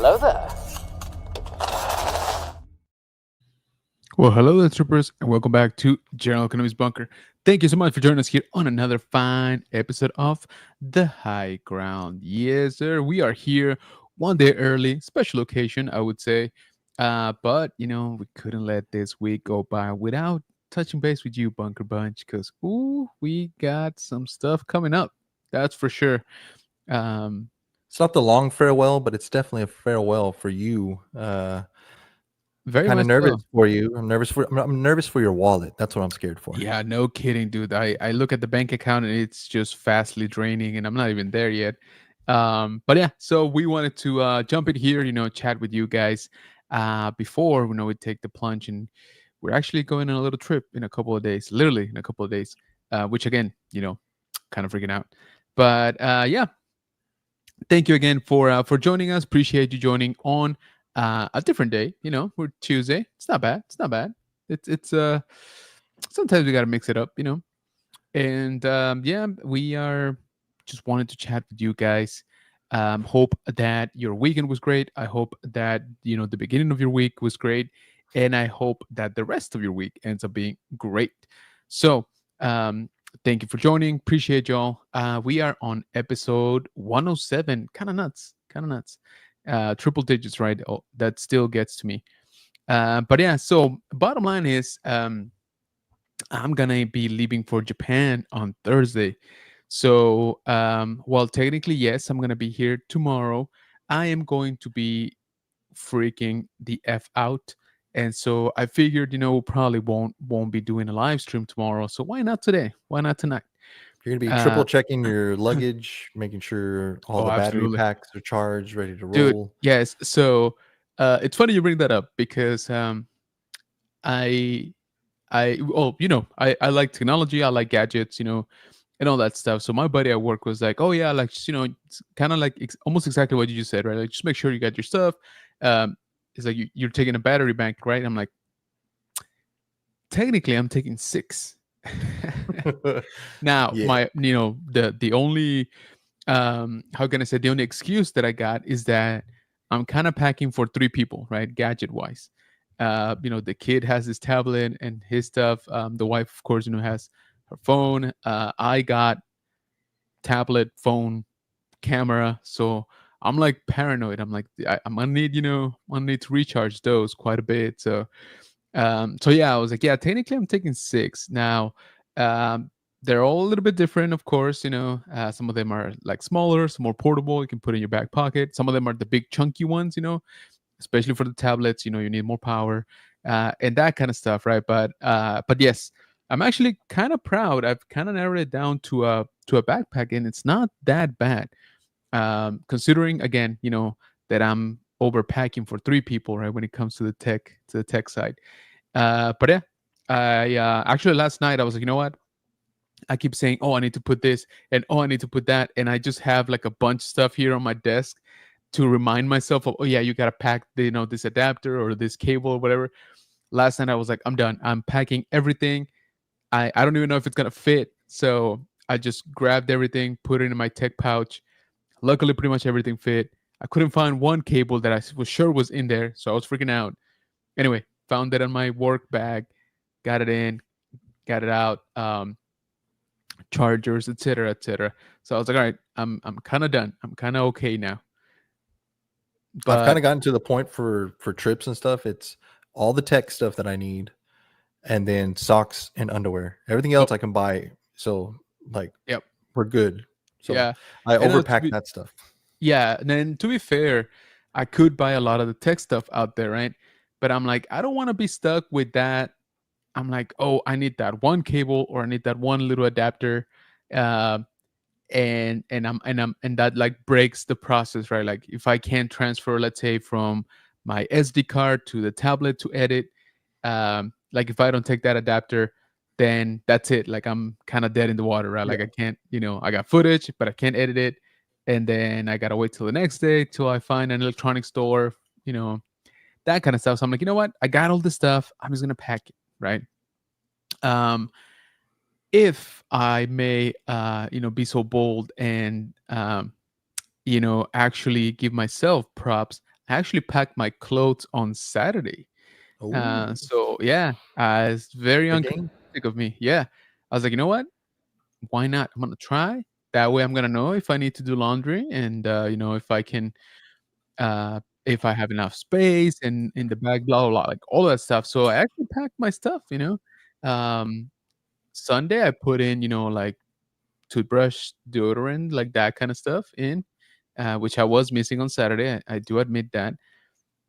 Hello there. Well, hello there, troopers, and welcome back to General Economics Bunker. Thank you so much for joining us here on another fine episode of The High Ground. Yes, sir, we are here one day early, special occasion, I would say. But, we couldn't let this week go by without touching base with you, Bunker Bunch, because, we got some stuff coming up. That's for sure. Um, It's not the long farewell, but it's definitely a farewell for you. very Kind much of nervous so. for you. I'm nervous for your wallet. That's what I'm scared for. Yeah, no kidding, dude. I look at the bank account and it's just fastly draining, and I'm not even there yet. But yeah, so we wanted to jump in here, chat with you guys before we take the plunge, and we're actually going on a little trip in a couple of days, literally in a couple of days. Which again, kind of freaking out. But yeah, thank you again for joining us. Appreciate you joining on a different day. We're Tuesday. It's not bad. It's not bad. It's sometimes we gotta mix it up. And yeah, we are just wanted to chat with you guys. Hope that your weekend was great. I hope that the beginning of your week was great, and I hope that the rest of your week ends up being great. So thank you for joining. Appreciate y'all. We are on episode 107. Kind of nuts. Kind of nuts. Triple digits, right? Oh, that still gets to me. But yeah, so bottom line is I'm gonna be leaving for Japan on Thursday. So while technically yes, I'm gonna be here tomorrow, I am going to be freaking the F out. And so I figured, probably won't be doing a live stream tomorrow. So why not today? Why not tonight? You're gonna be Uh, triple checking your luggage, making sure all oh, the battery absolutely, packs are charged, ready to dude. roll. Yes. So it's funny you bring that up because I I like technology, I like gadgets, and all that stuff. So my buddy at work was like, "Oh yeah, like just, it's kind of like almost exactly what you just said, right? Like just make sure you got your stuff." It's like you're taking a battery bank, right? I'm like, technically, I'm taking six. Now, Yeah. my the only how can I say, the only excuse that I got is that I'm kind of packing for three people, right? Gadget wise. The kid has his tablet and his stuff. The wife, of course, has her phone. I got tablet, phone, camera. So I'm like paranoid. I'm like, I'm gonna need, I'm gonna need to recharge those quite a bit. So yeah, I was like, yeah, technically I'm taking six. Now, um, they're all a little bit different, of course. Some of them are like smaller, some more portable. You can put in your back pocket. Some of them are the big chunky ones, especially for the tablets. You need more power and that kind of stuff, right? But yes, I'm actually kind of proud. I've kind of narrowed it down to a backpack, and it's not that bad. Considering again, that I'm overpacking for three people, right? When it comes to the tech side. But yeah, I actually last night I was like, you know what? I keep saying, oh, I need to put this and oh, I need to put that, and I just have like a bunch of stuff here on my desk to remind myself of, oh yeah, you gotta pack this adapter or this cable or whatever. Last night I was like, I'm done. I'm packing everything. I don't even know if it's gonna fit, so I just grabbed everything, put it in my tech pouch. Luckily, pretty much everything fit. I couldn't find one cable that I was sure was in there, so I was freaking out. Anyway, found it on my work bag, got it in, got it out, chargers, etc., etc. So I was like, all right, I'm kind of done. I'm kind of okay now. I've kind But of gotten to the point for trips and stuff. It's all the tech stuff that I need, and then socks and underwear. Everything oh, else I can buy. So like yep, we're good. So yeah, I and overpack that stuff. yeah, and then to be fair, I could buy a lot of the tech stuff out there, right? But I'm like, I don't want to be stuck with that. I'm like, oh, I need that one cable or I need that one little adapter. Uh, and that like breaks the process, right? Like if I can't transfer, let's say, from my SD card to the tablet to edit, like if I don't take that adapter, then that's it. Like I'm kind of dead in the water, right? Yeah. Like I can't, I got footage, but I can't edit it, and then I gotta wait till the next day till I find an electronic store, you know, that kind of stuff. So I'm like, you know what? I got all this stuff. I'm just gonna pack it, right? Um, if I may, be so bold and actually give myself props, I actually packed my clothes on Saturday. Oh, So yeah, it's very big game. uncharacteristic of me. Yeah, I was like, you know what? Why not? I'm gonna try. That way, I'm gonna know if I need to do laundry, and if I can, if I have enough space and in the bag, blah blah blah, like all that stuff. So I actually packed my stuff. Um, Sunday I put in, like toothbrush, deodorant, like that kind of stuff in, which I was missing on Saturday. I do admit that.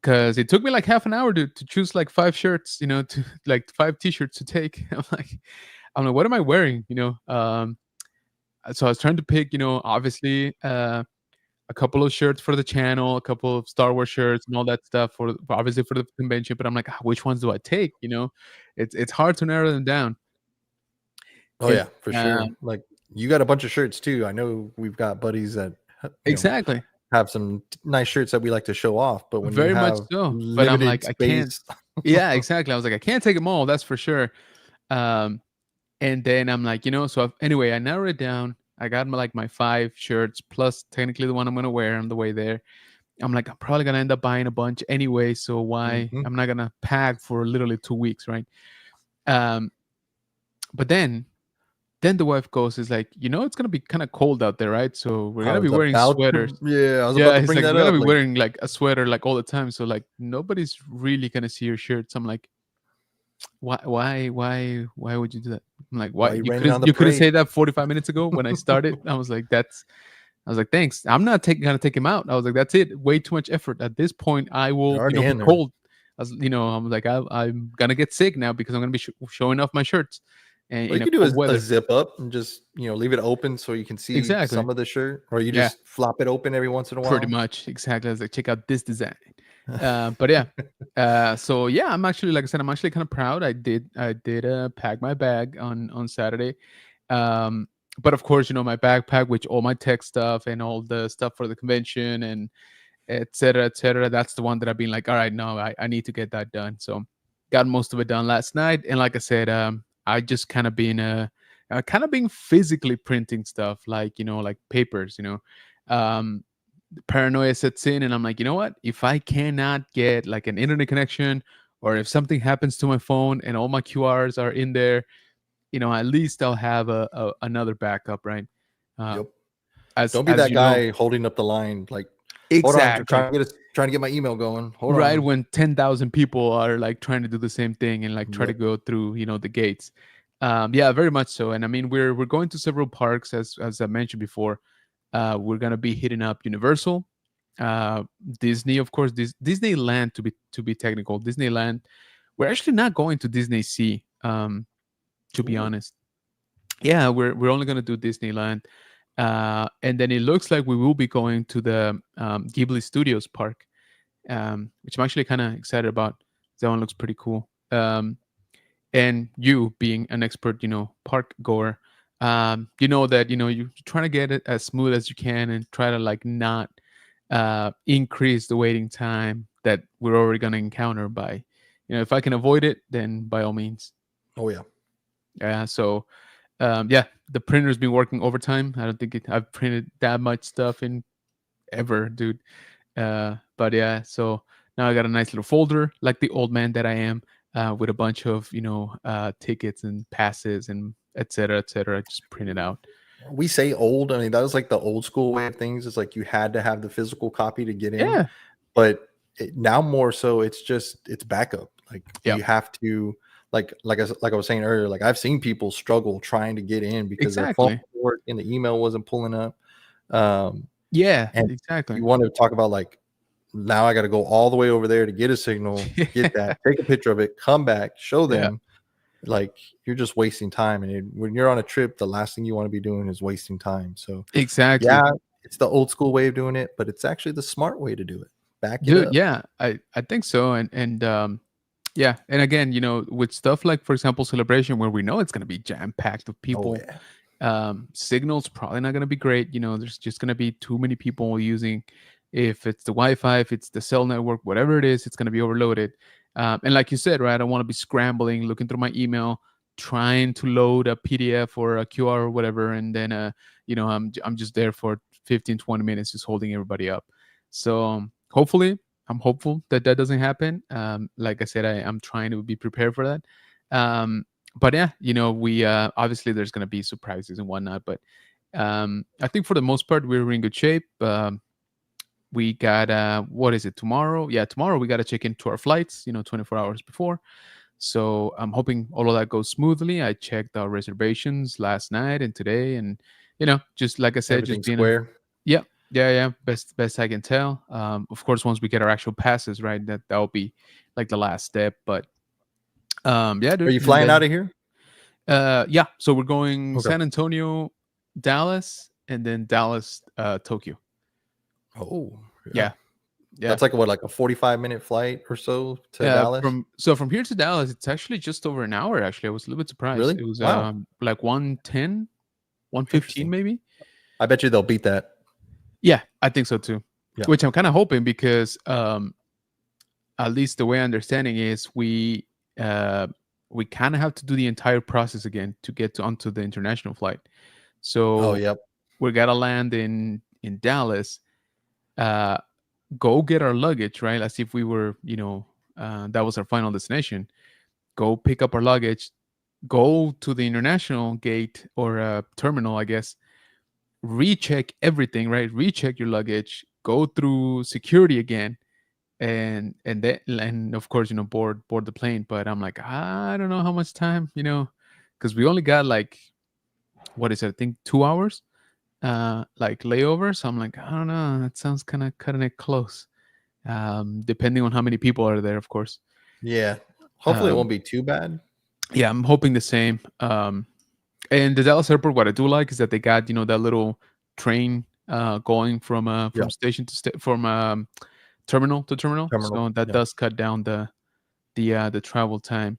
Because it took me like half an hour to choose like 5 shirts, to like 5 T-shirts to take. I'm like, "What am I wearing?" So I was trying to pick, obviously, a couple of shirts for the channel, a couple of Star Wars shirts and all that stuff obviously for the convention, but I'm like, "Which ones do I take?" It's hard to narrow them down. Oh And yeah, for sure. Like you got a bunch of shirts too. I know we've got buddies that exactly. have some nice shirts that we like to show off, but when you Very much have so. But I'm limited like, "I can't." space, Yeah, exactly. I was like, "I can't take them all, that's for sure." Um And then I'm like, so anyway, I narrowed it down. I got my 5 shirts plus technically the one I'm gonna wear on the way there. I'm like, I'm probably gonna end up buying a bunch anyway, so why? Mhm. I'm not gonna pack for literally 2 weeks, right? Um, but then the wife goes, is like, it's gonna be kind of cold out there, right? So we're I gonna be was wearing about sweaters. to, yeah, I was about Yeah, to he's bring like, that we're gonna up. be Like, wearing like a sweater like all the time. So like nobody's really gonna see your shirts. I'm like, why would you do that? I'm like, why why are you you raining on couldn't the you couldn't parade? say that 45 minutes ago when I started? I was like, thanks. I'm not gonna take him out. I was like, that's it. Way too much effort. At this point, I They're will, already be in there. cold. I'm like, I'm gonna get sick now because I'm gonna be showing off my shirts and All you in a can do cold is a weather. zip up and just leave it open so you can see Exactly. some of the shirt, or you Yeah. just flop it open every once in a Pretty while. much, exactly. I was like, check out this design. But yeah, so yeah, I'm actually, like I said, I'm actually kind of proud. I did pack my bag on Saturday. Um, but of course, my backpack, which all my tech stuff and all the stuff for the convention and et cetera, et cetera. That's the one that I've been like, all right, no, I need to get that done. So got most of it done last night. And like I said, I just kind of been physically printing stuff like, like papers, um, paranoia sets in and I'm like, you know what? If I cannot get like an internet connection or if something happens to my phone and all my QRs are in there, at least I'll have another backup, right? Uh, Yep. as Don't be as that you know, guy holding up the line. Like, hold on, exactly. trying to get my email going. Hold Right on. when 10,000 people are like trying to do the same thing and like try to Yep. go through, the gates. Yeah, very much so. And I mean, we're going to several parks as I mentioned before. We're gonna be hitting up Universal, uh, Disney, of course, Disneyland to be technical. Disneyland. We're actually not going to Disney Sea, to be Ooh. honest. Yeah, we're only gonna do Disneyland, and then it looks like we will be going to the Ghibli Studios park, which I'm actually kind of excited about. That one looks pretty cool. And you being an expert, park goer, you know that you're trying to get it as smooth as you can and try to like not increase the waiting time that we're already going to encounter by, if I can avoid it, then by all means. Oh yeah. Yeah. So yeah, the printer's been working overtime. I don't think I've printed that much stuff in ever, dude. But yeah, so now I got a nice little folder, like the old man that I am, with a bunch of tickets and passes and et cetera, et cetera. Just print it out. We say old. I mean, that was like the old school way of things. It's like you had to have the physical copy to get in. Yeah. But now more so, it's backup. Like Yep. you have to, like I was saying earlier, like I've seen people struggle trying to get in because their phone Exactly. wasn't working, the email wasn't pulling up. Um, Yeah. and Exactly. you want to talk about like now I got to go all the way over there to get a signal, get that, take a picture of it, come back, show Yeah. them. Like you're just wasting time, and when you're on a trip, the last thing you want to be doing is wasting time. So Exactly. yeah, it's the old school way of doing it, but it's actually the smart way to do it. Back it Dude, up. yeah, I think so. And yeah, and again, with stuff like, for example, Celebration, where we know it's gonna be jam packed with Oh people. yeah. Signal's probably not gonna be great. There's just gonna be too many people using. If it's the Wi-Fi, if it's the cell network, whatever it is, it's gonna be overloaded. And like you said, right, I don't want to be scrambling, looking through my email, trying to load a PDF or a QR or whatever, and then I'm just there for 15, 20 minutes, just holding everybody up. So hopefully, I'm hopeful that that doesn't happen. Like I said, I'm trying to be prepared for that. But yeah, we obviously there's gonna be surprises and whatnot, but I think for the most part we're in good shape. We got what is it, tomorrow? Yeah, tomorrow we got to check into our flights, 24 hours before. So I'm hoping all of that goes smoothly. I checked our reservations last night and today, and just like I said, just Everything being a square. yeah, yeah. Best I can tell. Of course, once we get our actual passes, right, that'll be like the last step. But yeah, Are dude. you And flying out then of here? yeah, so we're going Okay. San Antonio, Dallas, and then Dallas, Tokyo. Oh, yeah. Yeah, yeah. That's like what, like a 45-minute flight or so to Dallas? From here to Dallas, it's actually just over an hour. Actually, I was a little bit surprised. Really? It was Wow. like 110, 115 Interesting. maybe. I bet you they'll beat that. Yeah, I think so too. Yeah. Which I'm kind of hoping because at least the way I understand it is we kind of have to do the entire process again to get onto the international flight. Oh, So yep. we gotta land in Dallas, uh, go get our luggage, right? As if we were, that was our final destination. Go pick up our luggage, go to the international gate or terminal, I guess, recheck everything, right? Recheck your luggage, go through security again, and of course, board the plane. But I'm like, I don't know how much time, because we only got like, what is it? I think 2 hours, like layover. So I'm like, I don't know. That sounds kind of cutting it close. Depending on how many people are there, of course. Yeah. Hopefully it Um, won't be too bad. yeah, I'm hoping the same. And the Dallas airport, what I do like is that they got that little train going Yeah. from station to from terminal to terminal, Terminal. so that Yeah. does cut down the travel time.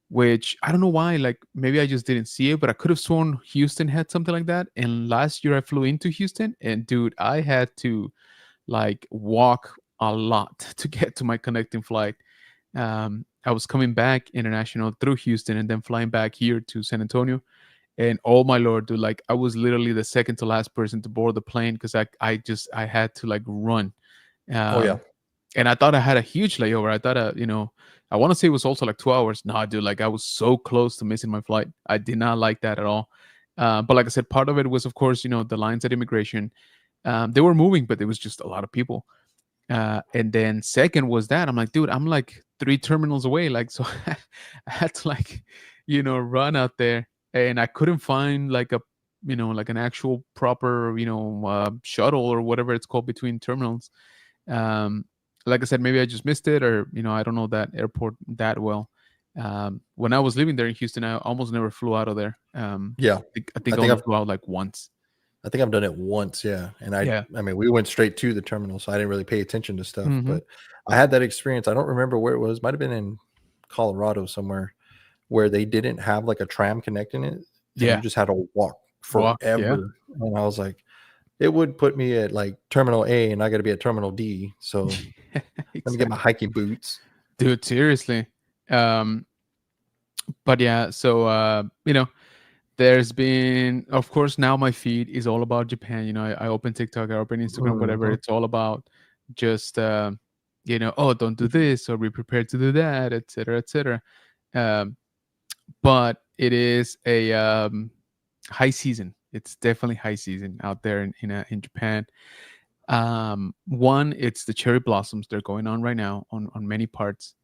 Which I don't know why, like maybe I just didn't see it, but I could have sworn Houston had something like that. And last year I flew into Houston, and dude, I had to like walk a lot to get to my connecting flight. I was coming back international through Houston and then flying back here to San Antonio. And oh my lord, dude, like I was literally the second to last person to board the plane because I had to like run. Oh, yeah. Um, and I thought I had a huge layover. I thought, I want to say it was also like 2 hours. No, dude, like I was so close to missing my flight. I did not like that at all. But like I said, part of it was, of course, the lines at immigration. They were moving, but there was just a lot of people. And then second was that I'm like, dude, I'm like 3 terminals away. Like, so I had to like, run out there, and I couldn't find like like an actual proper, shuttle or whatever it's called between terminals. Um, like I said, maybe I just missed it, or I don't know that airport that well. When I was living there in Houston, I almost never flew out of there. Yeah. I I think I think only I've flew out like once. I think I've done it once, yeah. And I Yeah. I mean, we went straight to the terminal, so I didn't really pay attention to stuff, Hmm. but I had that experience. I don't remember where it was. Might have been in Colorado somewhere where they didn't have like a tram connecting it, and you Yeah. just had to walk Walk. Yeah. forever. And I was like, it would put me at like terminal A and I got to be at terminal D. So let me get my Exactly. hiking boots. Dude, seriously. Um, but yeah, so there's been, of course, now my feed is all about Japan. I open TikTok, I open Instagram, whatever. Mhm. It's all about just oh, don't do this or be prepared to do that, etc., etc. Um, but it is a high season. It's definitely high season out there in Japan. One, it's the cherry blossoms. They're going on right now on many parts.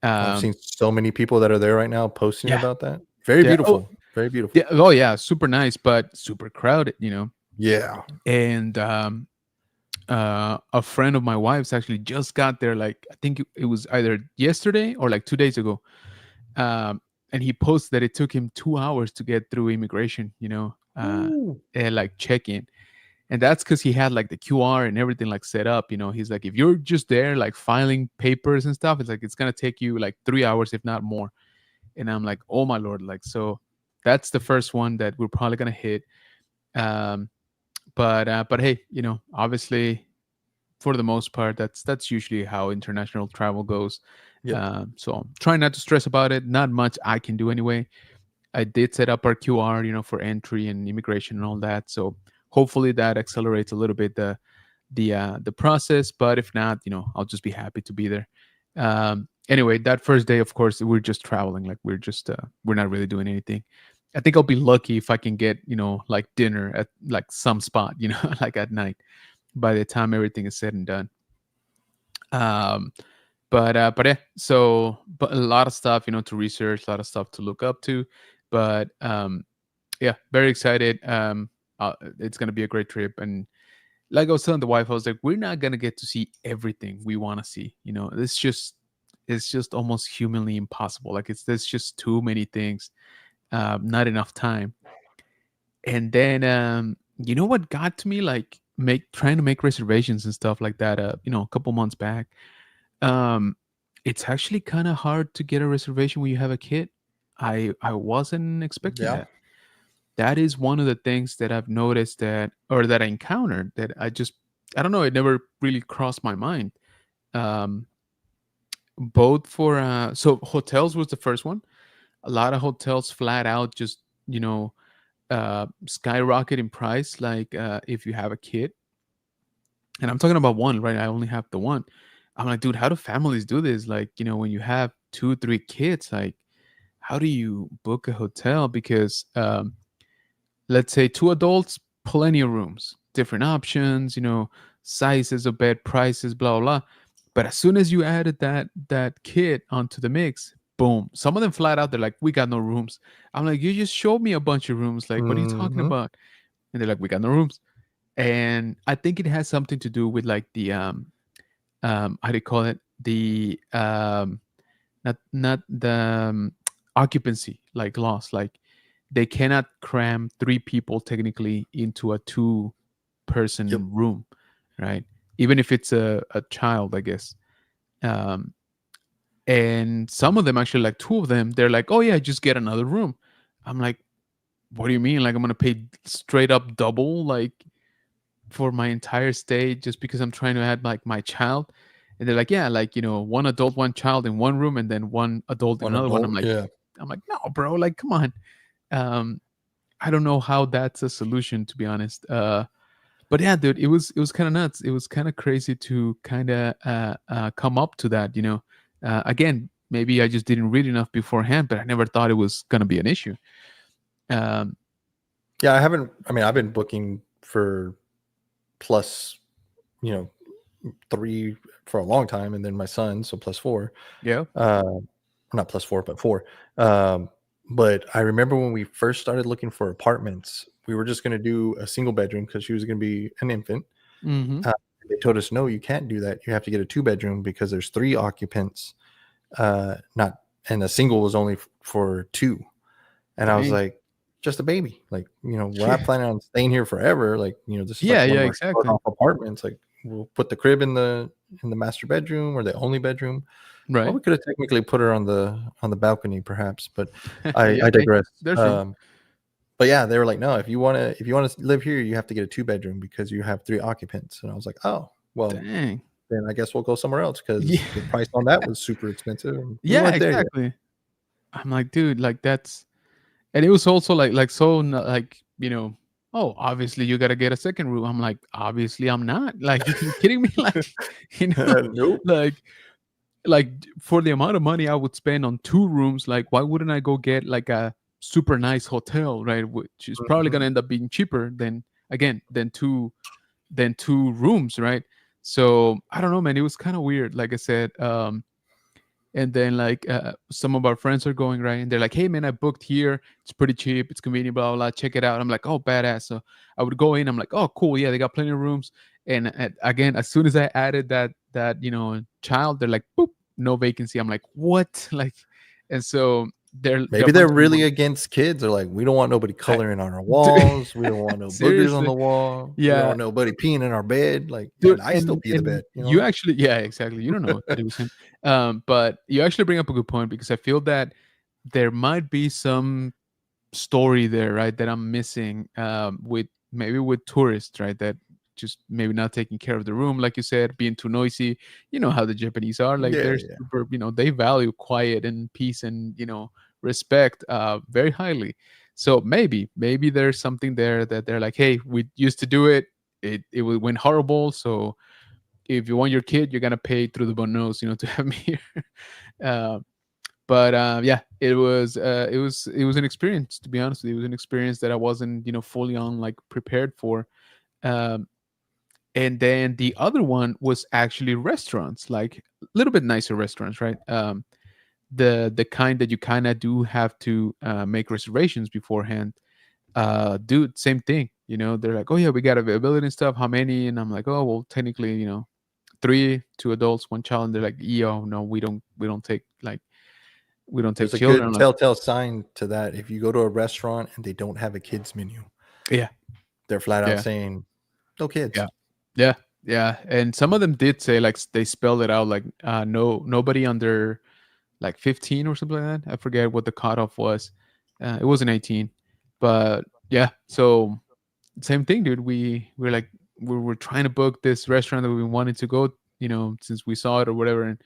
I've Um, seen so many people that are there right now posting yeah, about that. Very yeah. Oh, beautiful. Very yeah. beautiful. Oh, yeah. Super nice, but super crowded. Yeah. And a friend of my wife's actually just got there. Like I think it was either yesterday or like 2 days ago. Um, and he posted that it took him 2 hours to get through immigration. Ooh. And like check in. And that's because he had like the QR and everything like set up. He's like, if you're just there like filing papers and stuff, it's like it's gonna take you like 3 hours, if not more. And I'm like, oh my lord, like so that's the first one that we're probably gonna hit. Um, but hey, obviously for the most part, that's usually how international travel goes. Yep. So try not to stress about it. Not much I can do anyway. I did set up our QR, for entry and immigration and all that. So hopefully that accelerates a little bit the process. But if not, I'll just be happy to be there. Anyway, that first day, of course, we're just traveling. Like we're not really doing anything. I think I'll be lucky if I can get like dinner at like some spot, like at night. By the time everything is said and done. Um, but yeah, but a lot of stuff to research, a lot of stuff to look up to. But yeah, very excited. It's gonna be a great trip, and like I was telling the wife, I was like, we're not gonna get to see everything we want to see. It's just almost humanly impossible. Like there's just too many things, not enough time. And then you know what got to me, like make trying to make reservations and stuff like that. A couple months back. Um, it's actually kind of hard to get a reservation when you have a kid. I wasn't expecting Yeah. that. That is one of the things that I've noticed that I encountered that I don't know, it never really crossed my mind. Um, both for so hotels was the first one. A lot of hotels flat out just skyrocket in price. Like if you have a kid, and I'm talking about one, right? I only have the one. I'm like, dude, how do families do this? Like, when you have two, three kids, like, how do you book a hotel? Because let's say two adults, plenty of rooms, different options, sizes of bed, prices, blah blah blah. But as soon as you added that kid onto the mix, boom. Some of them flat out, they're like, we got no rooms. I'm like, you just showed me a bunch of rooms. Like, what are you talking Hmm. about? And they're like, we got no rooms. And I think it has something to do with like the how do you call it, the not the occupancy like loss. Like they cannot cram three people technically into a two Yep. person room, right? Even if it's a child, I guess. um and some of them actually, like two of them, they're like, oh yeah, just get another room. I'm like, what do you mean? Like I'm gonna pay straight up double, like for my entire stay, just because I'm trying to add like my child? And they're like, yeah, like one adult, one child in one room, and then one adult in One another one. adult. Yeah. I'm like, no, bro, like come on. um I don't know how that's a solution, to be honest. But yeah, dude, it was kind of nuts. It was kind of crazy to kind of come up to that. Again, maybe I just didn't read enough beforehand, but I never thought it was gonna be an issue. um Yeah. I haven't. I mean, I've been booking for plus, you know, three for a long time, and then my son, so plus four. yeah. Uh, not plus four, but four. Um, but I remember when we first started looking for apartments, we were just going to do a single bedroom because she was going to be an infant. Hmm. Uh, they told us, no, you can't do that. You have to get a two bedroom because there's three occupants. Not and a single was only for two. And I was Dang. like, just a baby. Like, we're not planning on staying here forever. Like, this is Yeah, like one yeah, of our start exactly. off apartments. Like, we'll put the crib in the master bedroom or the only bedroom. Well, Right. we could have technically put her on the balcony, perhaps, but Yeah. I Hey, digress. there's room. But yeah, they were like, no, if you want to live here, you have to get a two bedroom because you have three occupants. And I was like, oh, well, Dang. then I guess we'll go somewhere else Yeah. because the price on that was super expensive. And we Yeah, weren't there yet. exactly. I'm like, dude, like that's, and it was also like so like oh, obviously you got to get a second room. I'm like, obviously I'm not. Like, you kidding me? Like, you know, Nope. like for the amount of money I would spend on two rooms, like why wouldn't I go get like a super nice hotel, right? Which is probably Mhm. gonna end up being cheaper than, again, than two rooms, right? So I don't know, man. It was kind of weird, like I said. And then like some of our friends are going, right, and they're like, hey man, I booked here, it's pretty cheap, it's convenient, blah blah blah, check it out. I'm like, oh, badass. So I would go in, I'm like, oh cool, yeah, they got plenty of rooms. And again, as soon as I added that child, they're like, boop, no vacancy. I'm like, what? Like, and so they're a Maybe they're bunch of them really against kids. They're like, we don't want nobody I, coloring on our dude, walls. We don't want no boogers on seriously. the wall. We don't Yeah, want nobody peeing in our bed. Like, dude. and I still pee the And bed, you actually, yeah, exactly, you don't know that it was him. But you actually bring up a good point, because I feel that there might be some story there, right, that I'm missing, with maybe with tourists, right, that just maybe not taking care of the room, like you said, being too noisy. You know how the Japanese are, like Yeah, they're yeah. super, they value quiet and peace and respect very highly. So maybe there's something there that they're like, hey, we used to do it, went horrible. So if you want your kid, you're gonna pay through the nose, to have me here. uh, but yeah, it was an experience. To be honest with you, it was an experience that I wasn't fully on like prepared for. Um, and then the other one was actually restaurants, like a little bit nicer restaurants, right? The kind that you kind of do have to make reservations beforehand. Dude, same thing. They're like, oh yeah, we got availability and stuff. How many? And I'm like, oh well, technically, three, two adults, one child. And they're like, yo, no, we don't take like we don't take There's a children. good I'm like, telltale sign to that. If you go to a restaurant and they don't have a kids menu, yeah, they're flat out yeah, saying no kids. yeah, yeah, yeah. And some of them did say like they spelled it out like nobody under like 15 or something like that. I forget what the cutoff was. It wasn't 18, but yeah. So same thing, dude. We're like we're trying to book this restaurant that we wanted to go, since we saw it or whatever, and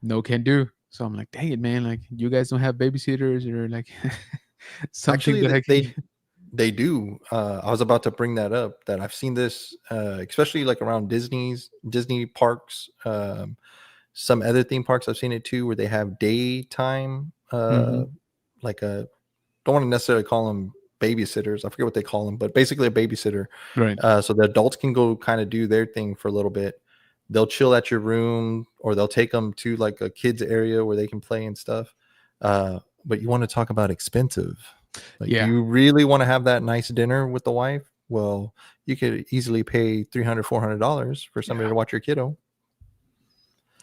no can do. So I'm like, dang it, man! Like you guys don't have babysitters or like something Actually, that I can. they do. I was about to bring that up. That I've seen this, especially like around Disney parks. Some other theme parks I've seen it too, where they have daytime, Mhm. like a don't want to necessarily call them babysitters. I forget what they call them, but basically a babysitter. Right. So the adults can go kind of do their thing for a little bit. They'll chill at your room, or they'll take them to like a kids area where they can play and stuff. But you want to talk about expensive? Like, do Yeah. you really want to have that nice dinner with the wife? Well, you could easily pay $300-$400 for somebody Yeah. to watch your kiddo.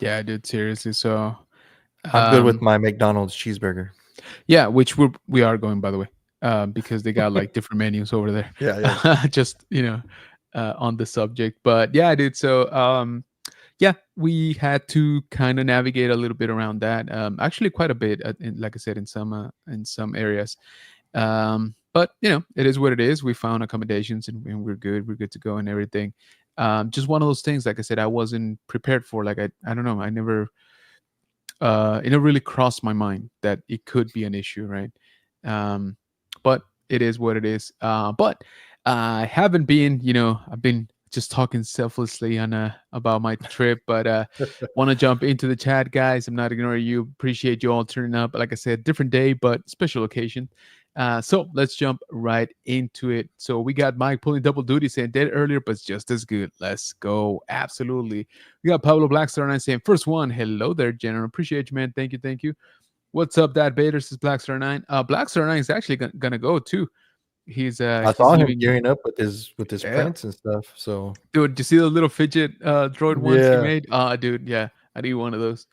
Yeah, dude. Seriously. So, I'm good with um, my McDonald's cheeseburger. yeah, which we are going, by the way, because they got like different menus over there. Yeah, yeah. Just on the subject, but yeah, dude. So yeah, we had to kind of navigate a little bit around that. Actually, quite a bit, like I said, in some areas. But it is what it is. We found accommodations, and we're good. We're good to go and everything. Just one of those things, like I said, I wasn't prepared for. Like I don't know. I never it never really crossed my mind that it could be an issue, right? Um, but it is what it is. But I haven't been, I've been just talking selflessly about my trip, but want to jump into the chat, guys. I'm not ignoring you. Appreciate you all turning up. Like I said, different day, but special occasion. So let's jump right into it. So we got Mike pulling double duty saying dead earlier, but it's just as good. Let's go. Absolutely. We got Pablo Blackstar 9 saying first one. Hello there, General. Appreciate you, man. Thank you. Thank you. What's up, Dad Bader? Says Blackstar 9. Blackstar 9 is actually gonna go too. He's I he's saw him leaving. gearing up with his Yeah. prints and stuff. So Dude, you see the little fidget droid ones he yeah, made? Dude, yeah. I need one of those.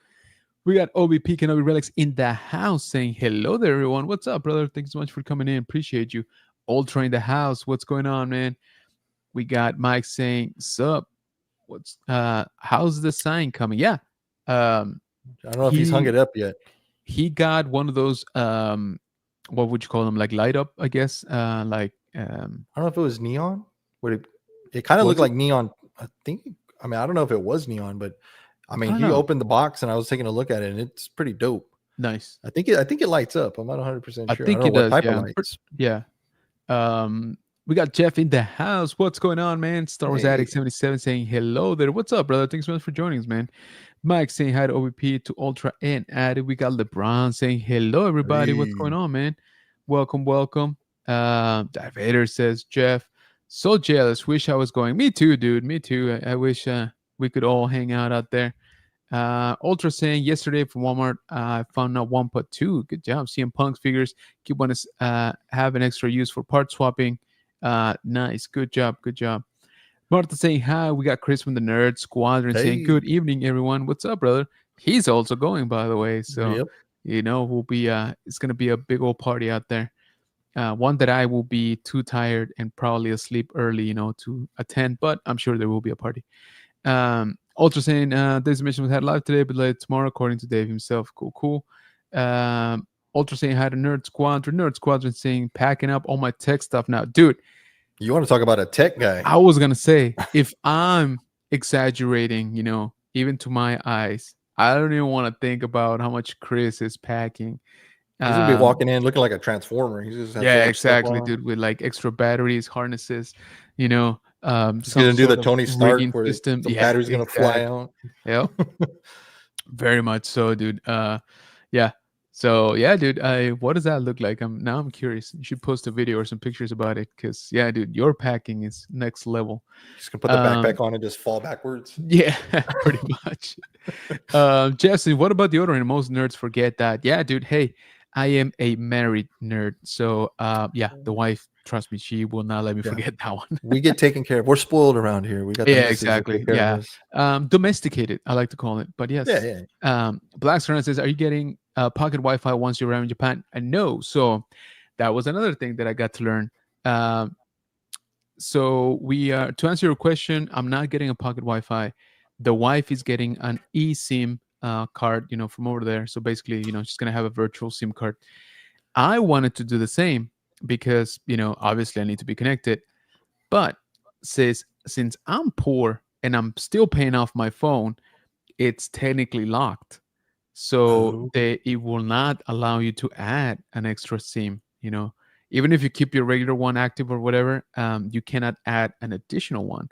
We got OBP Kenobi Relics in the house saying hello there, everyone. What's up, brother? Thanks so much for coming in. Appreciate you. Ultra in the house. What's going on, man? We got Mike saying, sup? What's how's the sign coming? Yeah. Um I don't know if he's hung he it up yet. he got one of those what would you call them? Like light up, I guess. Like I don't know if it was neon. Would it kind of looked was it? like neon. I think. I mean, I don't know if it was neon, but I I mean, don't he know. opened the box and I was taking a look at it, and it's pretty dope. Nice. I think it lights up. I'm not 100% I sure. I don't think know it what does, type of yeah. lights. Yeah. We got Jeff in the house. What's going on, man? Star Wars Hey, Addict 77 saying hello there. What's up, brother? Thanks so much for joining us, man. Mike saying hi to OVP to Ultra and Addict. We got LeBron saying hello, everybody. What's going hey. on, man? Welcome, welcome. Darth Vader says, Jeff, so jealous. Wish I was going. Me too, dude. Me too. I wish we could all hang out there. Ultra saying yesterday from Walmart, I found out 1.2. Good job. CM Punk's figures. Keep want to have an extra use for part swapping. Nice. Good job. Good job. Martha saying hi. We got Chris from the Nerd Squadron saying Hey. good evening, everyone. What's up, brother? He's also going, by the way. So, Yep. we'll be, it's going to be a big old party out there. One that I will be too tired and probably asleep early, to attend, but I'm sure there will be a party. Ultra saying this mission was had live today, but later tomorrow, according to Dave himself. Cool, cool. Ultra saying hi to Nerd Squadron. Nerd Squadron saying packing up all my tech stuff now, dude. You want to talk about a tech guy? I was gonna say if I'm exaggerating, even to my eyes, I don't even want to think about how much Chris is packing. He's gonna be Um, walking in looking like a transformer. He's just have so yeah, much stuff exactly, on him. dude. With like extra batteries, harnesses, you know, He's some gonna do the sort of Tony Stark rigging where system. the Yeah, battery's gonna fly exactly. out. Yep, very much so, dude. Yeah. So yeah, dude. What does that look like? I'm curious. You should post a video or some pictures about it, because yeah, dude, your packing is next level. He's gonna put the Um, backpack on and just fall backwards. yeah, pretty much. Jesse, what about deodorant? Most nerds forget that. Yeah, dude. Hey, I am a married nerd, so yeah, the wife, trust me, she will not let me Yeah, forget that one. we get taken care of. We're spoiled around here. We got the Yeah, missus that take exactly. care of Yeah, us. domesticated, I like to call it. But Yeah, yes, yeah. Black Serena says, "Are you getting pocket Wi-Fi once you're around Japan?" And no. So that was another thing that I got to learn. Um, so we to answer your question, I'm not getting a pocket Wi-Fi. The wife is getting an eSIM card, from over there. So basically, she's gonna have a virtual SIM card. I wanted to do the same because, obviously I need to be connected. But since I'm poor and I'm still paying off my phone, it's technically locked. So Oh. it will not allow you to add an extra SIM. Even if you keep your regular one active or whatever, you cannot add an additional one.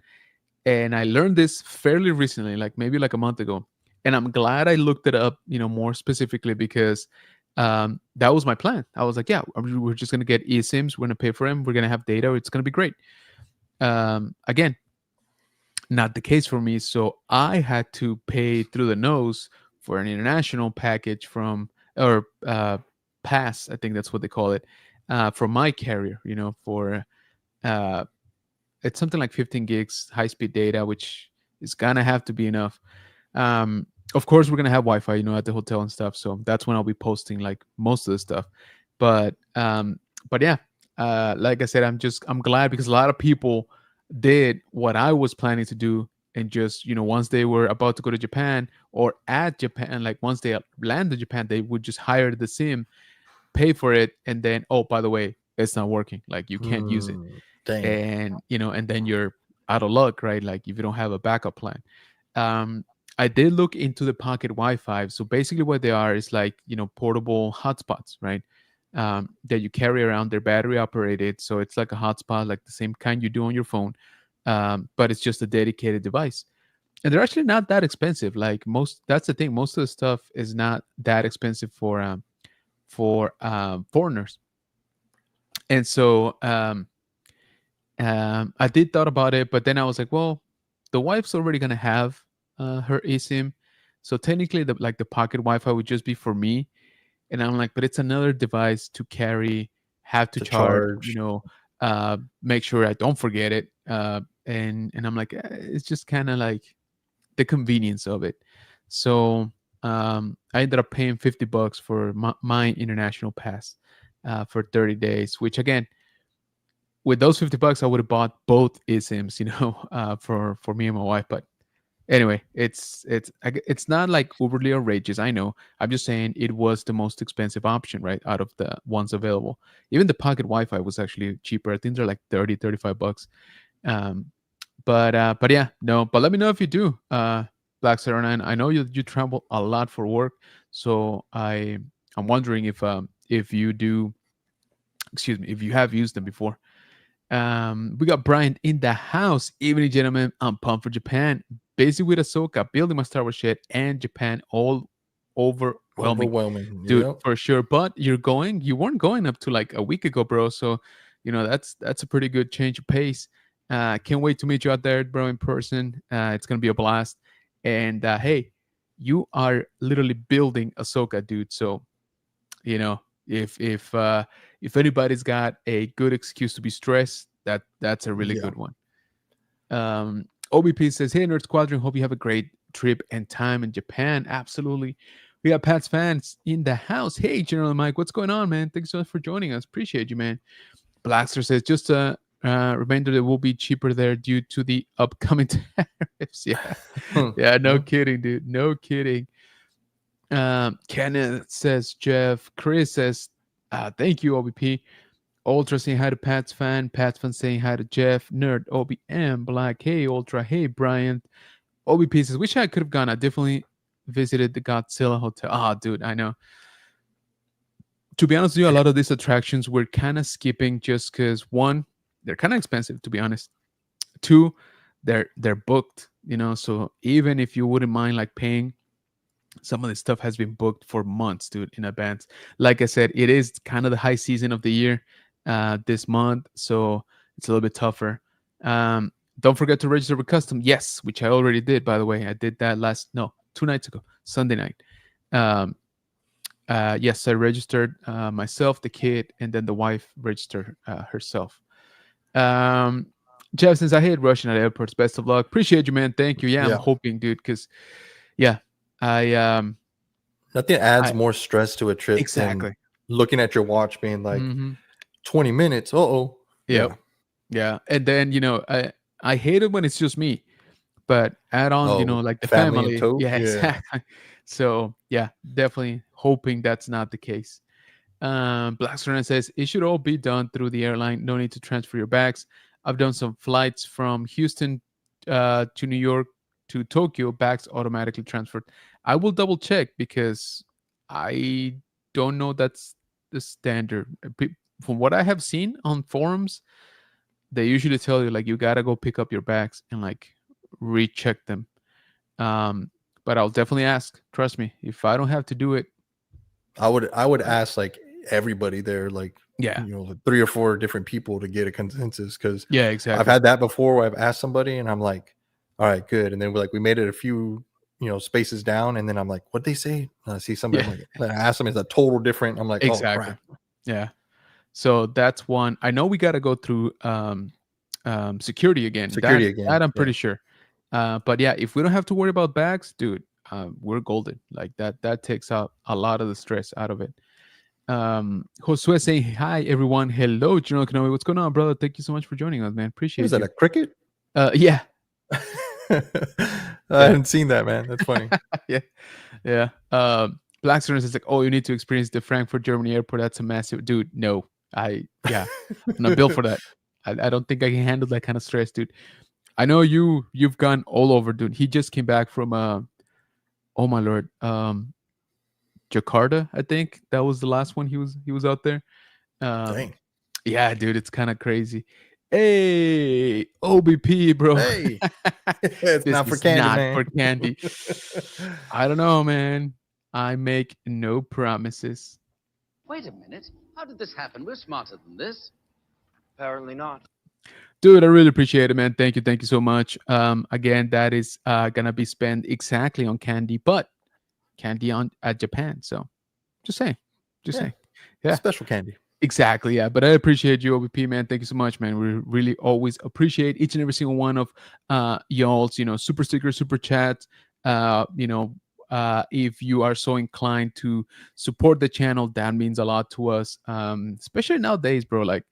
And I learned this fairly recently, like maybe like a month ago. And I'm glad I looked it up, more specifically, because that was my plan. I was like, yeah, we're just gonna get eSIMs. We're gonna pay for them. We're gonna have data. It's gonna be great. Again, not the case for me. So I had to pay through the nose for an international package from, or pass, I think that's what they call it, from my carrier, for uh, it's something like 15 gigs high speed data, which is gonna have to be enough. Of course, we're gonna have Wi-Fi, at the hotel and stuff. So that's when I'll be posting like most of the stuff. But yeah, like I said, I'm glad, because a lot of people did what I was planning to do, and just once they were about to go to Japan or at Japan, like once they land in Japan, they would just hire the SIM, pay for it, and then, oh, by the way, it's not working. Like you can't use it, Dang. and then you're out of luck, right? Like if you don't have a backup plan. um I did look into the pocket Wi-Fi. So basically what they are is like, portable hotspots, right? That you carry around. They're battery operated, so it's like a hotspot, like the same kind you do on your phone, but it's just a dedicated device. And they're actually not that expensive. Like most, that's the thing, most of the stuff is not that expensive for foreigners. And so I did thought about it, but then I was like, well, the wife's already gonna have her eSIM, so technically, the pocket Wi-Fi would just be for me. And I'm like, but it's another device to carry, have to To charge, charge. make sure I don't forget it, and I'm like, it's just kind of like the convenience of it. So I ended up paying $50 for my international pass for 30 days, which again, with those $50, I would have bought both eSIMs, for me and my wife. But anyway, it's not like overly outrageous. I know. I'm just saying it was the most expensive option, right, out of the ones available. Even the pocket Wi-Fi was actually cheaper. I think they're like 35 bucks. Um, but yeah, no. But let me know if you do, Black 09. I know you travel a lot for work, so I'm wondering if you do, excuse me, if you have used them before. We got Brian in the house. Evening, gentlemen. I'm pumped for Japan. Busy with Ahsoka, building my Star Wars shit, and Japan all overwhelming, Overwhelming. dude, Yep. for sure. But you weren't going up to like a week ago, bro. So, that's a pretty good change of pace. Can't wait to meet you out there, bro, in person. It's gonna be a blast. And hey, you are literally building Ahsoka, dude. So you know if anybody's got a good excuse to be stressed, that's a really Yeah. good one. OBP says, hey Nerd Squadron, hope you have a great trip and time in Japan. Absolutely. We got Pat's fans in the house. Hey General Mike, what's going on, man? Thanks so much for joining us. Appreciate you, man. Blackster says, just a reminder that will be cheaper there due to the upcoming tariffs. Yeah, yeah, no Yep. kidding, dude, no kidding. Kenneth says, Jeff. Chris says, thank you, OBP. Ultra saying hi to Pat's fan. Pat's fan saying hi to Jeff. Nerd, OBM, Black. Hey, Ultra. Hey, Brian. OBP says, wish I could have gone. I definitely visited the Godzilla Hotel. Ah, dude, I know. To be honest with you, a lot of these attractions we're kind of skipping just because, one, they're kind of expensive, to be honest. Two, they're booked, so even if you wouldn't mind like paying, some of this stuff has been booked for months, dude, in advance. Like I said, it is kind of the high season of the year this month, so it's a little bit tougher. Don't forget to register with custom. Yes, which I already did, by the way. I did that 2 nights ago, Sunday night. Um, yes, I registered myself, the kid, and then the wife registered herself. Um, Jeff, since I hate rushing at airports, best of luck. Appreciate you, man. Thank you. Yeah, I'm Yeah. hoping, dude, because yeah, I Nothing adds I more stress to a trip than exactly. looking at your watch being like Hmm. 20 minutes. Uh-oh. Yep. Yeah. Yeah, and then I hate it when it's just me, but add on, Oh, like the family in family. tow? Yeah, Yeah. exactly. So yeah, definitely hoping that's not the case. Black Serena says it should all be done through the airline. No need to transfer your bags. I've done some flights from Houston to New York to Tokyo. Bags automatically transferred. I will double check because I don't know that's the standard. From what I have seen on forums, they usually tell you like you gotta go pick up your bags and like recheck them. Um, but I'll definitely ask. Trust me, if I don't have to do it, I would ask like everybody there, like, yeah, like 3 or 4 different people to get a consensus, because yeah, I've exactly. had that before where I've asked somebody and I'm like, all right, good. And then we made it a few, spaces down. And then I'm like, what'd they say? And I see somebody, I'm Yeah, like, then I ask them, is that total different? I'm like, oh exactly. crap. Yeah. So that's one. I know we got to go through security again. That Security again. that I'm Yeah. pretty sure. But yeah, if we don't have to worry about bags, dude, we're golden. Like that takes out a lot of the stress out of it. Josue saying hi everyone. Hello, General Kenobi. What's going on, brother? Thank you so much for joining us, man. What is Appreciate that? you. A cricket? Yeah, I yeah, hadn't seen that, man. That's funny. yeah, yeah. Black Students is like, oh, you need to experience the Frankfurt, Germany airport. That's a massive, dude. No, yeah, I'm not built for that. I don't think I can handle that kind of stress, dude. I know you've gone all over, dude. He just came back from oh my lord, Jakarta, I think that was the last one he was out there. Um, Dang. yeah, dude, it's kind of crazy. Hey, OBP, bro. Hey, it's This not for is candy, not man. for candy. I don't know, man. I make no promises. Wait a minute. How did this happen? We're smarter than this. Apparently not. Dude, I really appreciate it, man. Thank you so much. Again, that is gonna be spent exactly on candy, but candy on at Japan. So just saying, just Yeah, saying. Yeah, special candy. exactly. Yeah, but I appreciate you, OBP, man. Thank you so much, man. We really always appreciate each and every single one of y'all's, super stickers, super chats. If you are so inclined to support the channel, that means a lot to us. Especially nowadays, bro. Like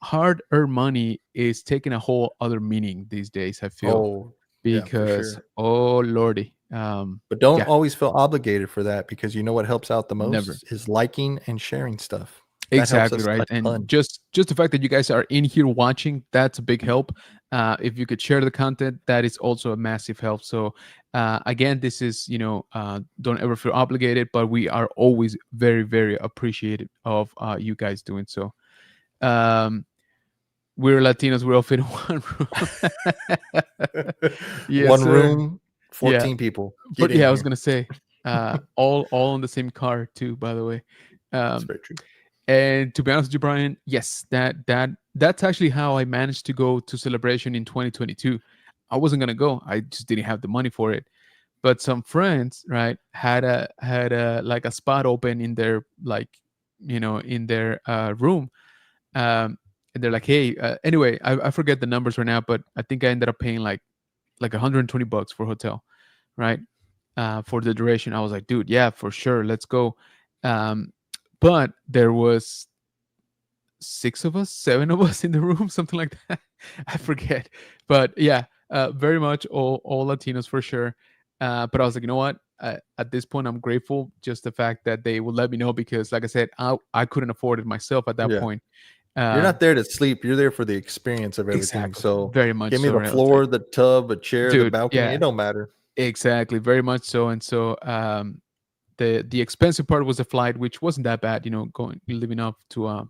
hard-earned money is taking a whole other meaning these days. I feel Oh, yeah, for because sure. oh lordy, But don't yeah, always feel obligated for that, because you know what helps out the never. most is liking and sharing stuff. That helps Exactly us right, a and ton. just the fact that you guys are in here watching, that's a big help. If you could share the content, that is also a massive help. So again, this is don't ever feel obligated, but we are always very very appreciative of you guys doing so. Um, we're Latinos, we all fit in one room. Yes, One sir. room, Yeah, 14 people. Get but in yeah, I was here. gonna say all in the same car too. By the way. That's Um, very true. And to be honest with you, Brian, yes, that's actually how I managed to go to Celebration in 2022. I wasn't gonna go. I just didn't have the money for it. But some friends, right, had a like a spot open in their like, in their room. And they're like, hey, anyway, I forget the numbers right now, but I think I ended up paying like $120 for hotel, right? For the duration. I was like, dude, yeah, for sure, let's go. Um, but there was six of us, seven of us in the room, something like that. I forget, but yeah, very much all Latinos for sure. But I was like, you know what? At this point, I'm grateful just the fact that they would let me know because, like I said, I couldn't afford it myself at that Yeah. point. You're Um, not there to sleep. You're there for the experience of everything. exactly, So very much give me so. the Right? I was like, floor, the tub, a chair, the dude, balcony. yeah, It don't matter. exactly, very much so. And so, the expensive part was the flight, which wasn't that bad. Going living up to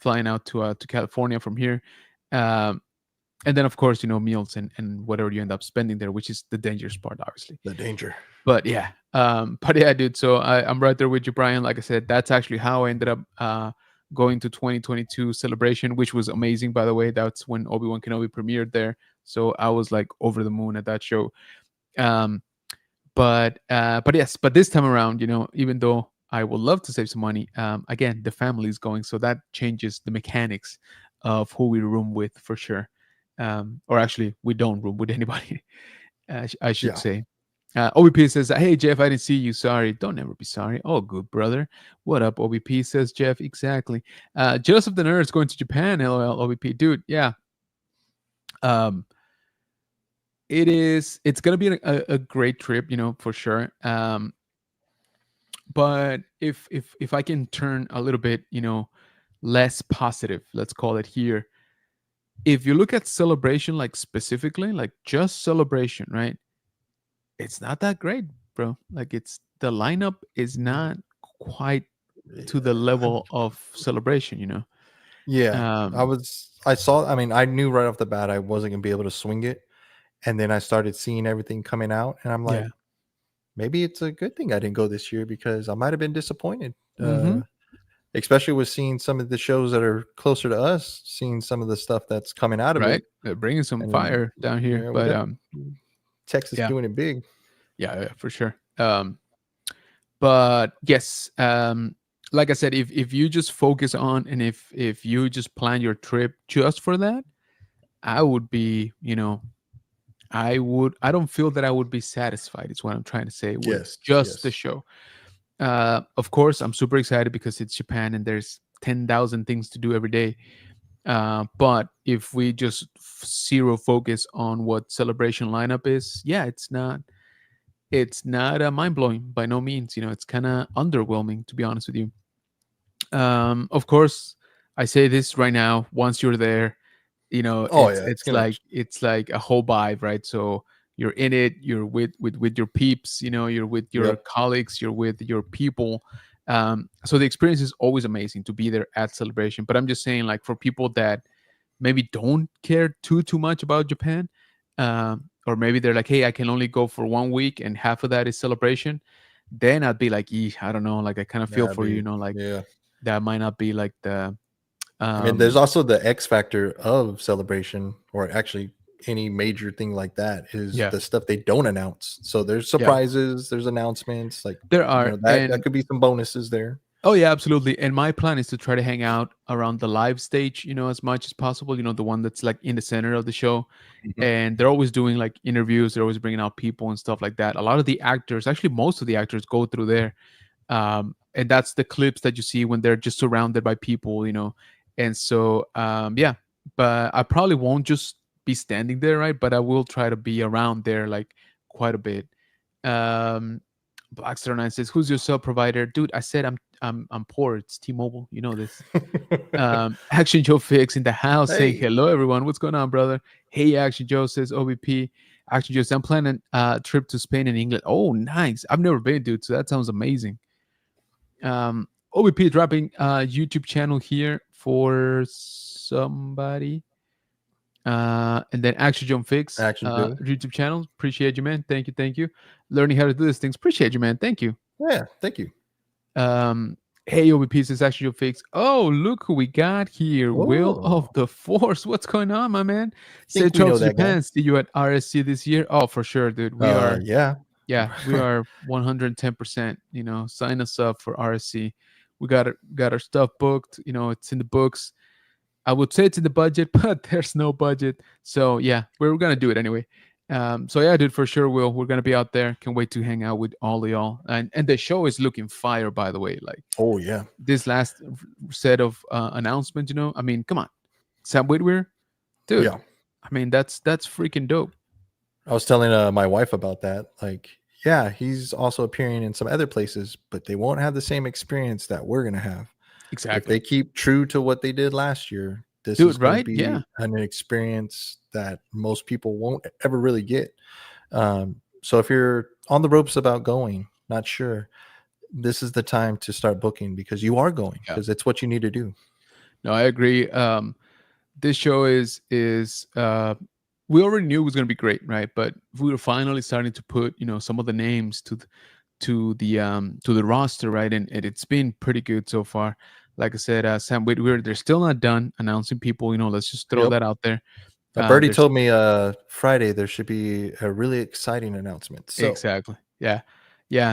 flying out to California from here. Um, and then of course, meals and whatever you end up spending there, which is the dangerous part, obviously. The danger. But yeah, dude. So I'm right there with you, Brian. Like I said, that's actually how I ended up going to 2022 celebration, which was amazing, by the way. That's when Obi-Wan Kenobi premiered there, so I was like over the moon at that show. Um, but yes, but this time around, even though I would love to save some money, again, the family is going, so that changes the mechanics of who we room with for sure. Or actually, we don't room with anybody. I should Yeah. say. OBP says, "Hey Jeff, I didn't see you. Sorry. Don't ever be sorry. Oh, good brother. What up, OBP?" Says Jeff. Exactly. Joseph the Nerd is going to Japan. LOL. OBP, dude. Yeah. It's gonna be a great trip, for sure. But if I can turn a little bit, less positive, let's call it here. If you look at Celebration, like specifically, like just Celebration, right? It's not that great, bro. Like the lineup is not quite to the level of Celebration. Yeah. Um, I mean, I knew right off the bat I wasn't gonna be able to swing it. And then I started seeing everything coming out, and I'm like, yeah. maybe it's a good thing I didn't go this year because I might have been disappointed. Mm-hmm. Especially with seeing some of the shows that are closer to us, seeing some of the stuff that's coming out of Right. it. They're bringing some And fire down here, yeah, we but got Texas yeah, doing it big. yeah, for sure. But yes, like I said, if you just focus on, and if you just plan your trip just for that, I would be, I don't feel that I would be satisfied, is what I'm trying to say, with Yes, just the yes. show. Of course, I'm super excited because it's Japan and there's 10,000 things to do every day. But if we just zero focus on what Celebration lineup is, yeah, it's not mind blowing by no means. It's kind of underwhelming, to be honest with you. Of course, I say this right now. Once you're there, Oh it's yeah, it's it's gonna. like it's like a whole vibe, right? So you're in it, you're with your peeps, you're with your Yep. colleagues, you're with your people. So the experience is always amazing to be there at Celebration. But I'm just saying, like, for people that maybe don't care too much about Japan, or maybe they're like, hey, I can only go for 1 week and half of that is Celebration, then I'd be like, I don't know, like, I kind of feel That'd for you, be like, yeah. that might not be like the I mean, there's um also the X factor of Celebration, or actually any major thing like that, is yeah, the stuff they don't announce. So there's yeah, surprises, there's announcements, like there are. that And could be some bonuses there. oh yeah, absolutely. And my plan is to try to hang out around the live stage, as much as possible. The one that's like in the center of the show. Mhm. And they're always doing like interviews. They're always bringing out people and stuff like that. A lot of the actors, actually, most of the actors go through there. And that's the clips that you see when they're just surrounded by people. And so, yeah. But I probably won't just be standing there, right? But I will try to be around there like quite a bit. Um, Blackstar9 says, "Who's your sub provider, dude?" I said I'm poor. It's T-Mobile. You know this. Action Joe Fix in the house saying Hey, hello, everyone. What's going on, brother? Hey, Action Joe says OBP. Action Joe says, I'm planning a trip to Spain and England. Oh, nice. I've never been, dude. So that sounds amazing. OBP dropping a YouTube channel here for somebody. And then Action Joe Fix Action Joe. YouTube channel. Appreciate you, man. Thank you. Thank you. Learning how to do these things. Appreciate you, man. Thank you. Yeah, thank you. Um, hey, OBP says Actual Fix. Oh, look who we got here. Will Oh, of the Force. What's going on, my man? Safe think we know travels to that guy. Japan. See you at RSC this year. Oh, for sure, dude. We are, Yeah. yeah, we are 110%. Sign us up for RSC. We got our stuff booked. It's in the books. I would say it's in the budget, but there's no budget. So yeah, we're gonna do it anyway. So yeah, dude, for sure, we're gonna be out there. Can't wait to hang out with all of y'all. And the show is looking fire, by the way. Like Oh yeah. this last set of announcements, I mean, come on, Sam Witwer, dude. Yeah. I mean, that's freaking dope. I was telling my wife about that. Like, yeah, he's also appearing in some other places, but they won't have the same experience that we're gonna have. If Exactly, they keep true to what they did last year, this is dude. going to Right? be Yeah, an experience that most people won't ever really get. So if you're on the ropes about going, not sure, this is the time to start booking because you are going, yeah. because it's what you need to do. No, I agree. this show is we already knew it was going to be great, right? But we were finally starting to put, some of the names to the roster, right? And it's been pretty good so far. Like I said, Sam, they're still not done announcing people. Let's just throw Yep. that out there. Birdie There's told me Friday there should be a really exciting announcement. So exactly, yeah.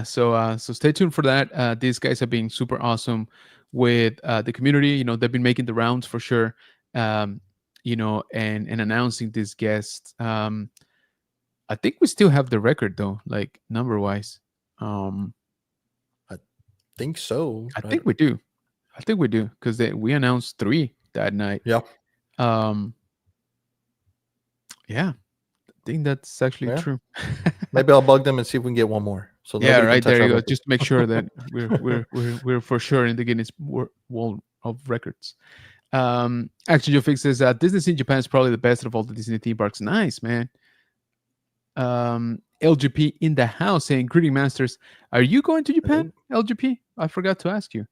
So stay tuned for that. These guys have been super awesome with the community. They've been making the rounds for sure. And announcing these guests. I think we still have the record though, like number wise. I think so. I think we do. Because we announced 3 that night. Yeah. Yeah, I think that's actually true. Maybe I'll bug them and see if we can get one more. So yeah, right there you go. Record. Just to make sure that we're for sure in the Guinness World of Records. Actually, Joe Fix says Disney in Japan is probably the best of all the Disney theme parks. Nice, man. LGP in the house saying, "Greeting masters, are you going to Japan?" LGP, I forgot to ask you.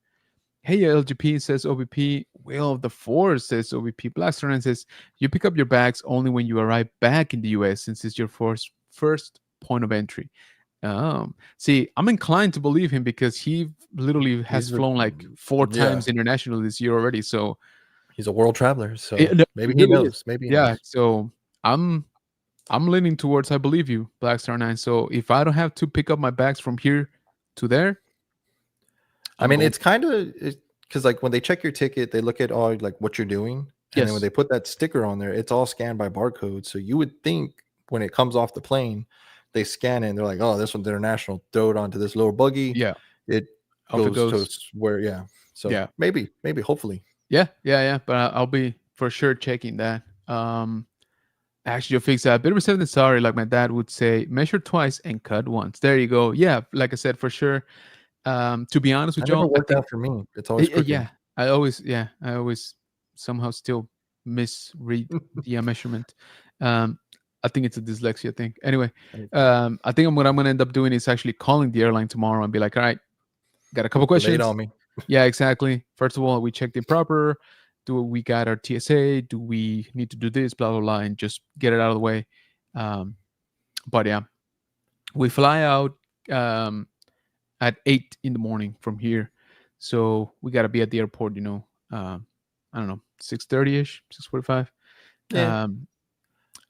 Hey, LGP says OBP. Will of the Force says OBP. Blackstone says you pick up your bags only when you arrive back in the US, since it's your first point of entry. See, I'm inclined to believe him because he literally has flown like 4 times international this year already. So he's a world traveler. So maybe he knows. Maybe he knows. So I'm leaning towards I believe you, Blackstar 9. So if I don't have to pick up my bags from here to there, I mean, it's kind of because like when they check your ticket, they look at all like what you're doing, and then when they put that sticker on there, it's all scanned by barcode. So you would think when it comes off the plane, they scan it and they're like, "Oh, this one's international." Throw it onto this little buggy. Yeah, it goes to where. Yeah, so maybe, hopefully. Yeah. But I'll be for sure checking that. Actually, you'll fix that. Bit of 7 sorry, like my dad would say, measure twice and cut once. There you go. Yeah, like I said, for sure. To be honest with you, never worked out for me. It's always crooked. Yeah. I always somehow still misread the measurement. I think it's a dyslexia thing. Anyway, I think what I'm gonna end up doing is actually calling the airline tomorrow and be like, all right, got a couple questions. Lay it on me. Yeah, exactly. First of all, we checked it proper. Do we got our TSA? Do we need to do this? Blah blah blah, and just get it out of the way. But yeah, we fly out at 8 in the morning from here, so we gotta be at the airport. I don't know, 6:30ish, 6:45. Yeah.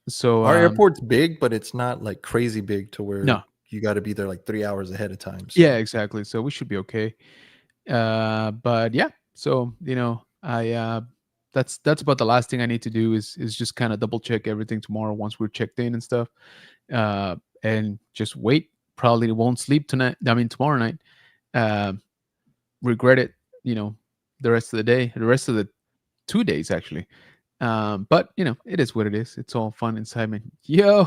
So our airport's big, but it's not like crazy big to where you got to be there like 3 hours ahead of time. So. Yeah, exactly. So we should be okay. But yeah, so I that's about the last thing I need to do is just kind of double check everything tomorrow once we're checked in and stuff, and just wait. Probably won't sleep tonight. I mean tomorrow night. Regret it. The rest of the day, the rest of the 2 days actually. But it is what it is. It's all fun and excitement. Yo,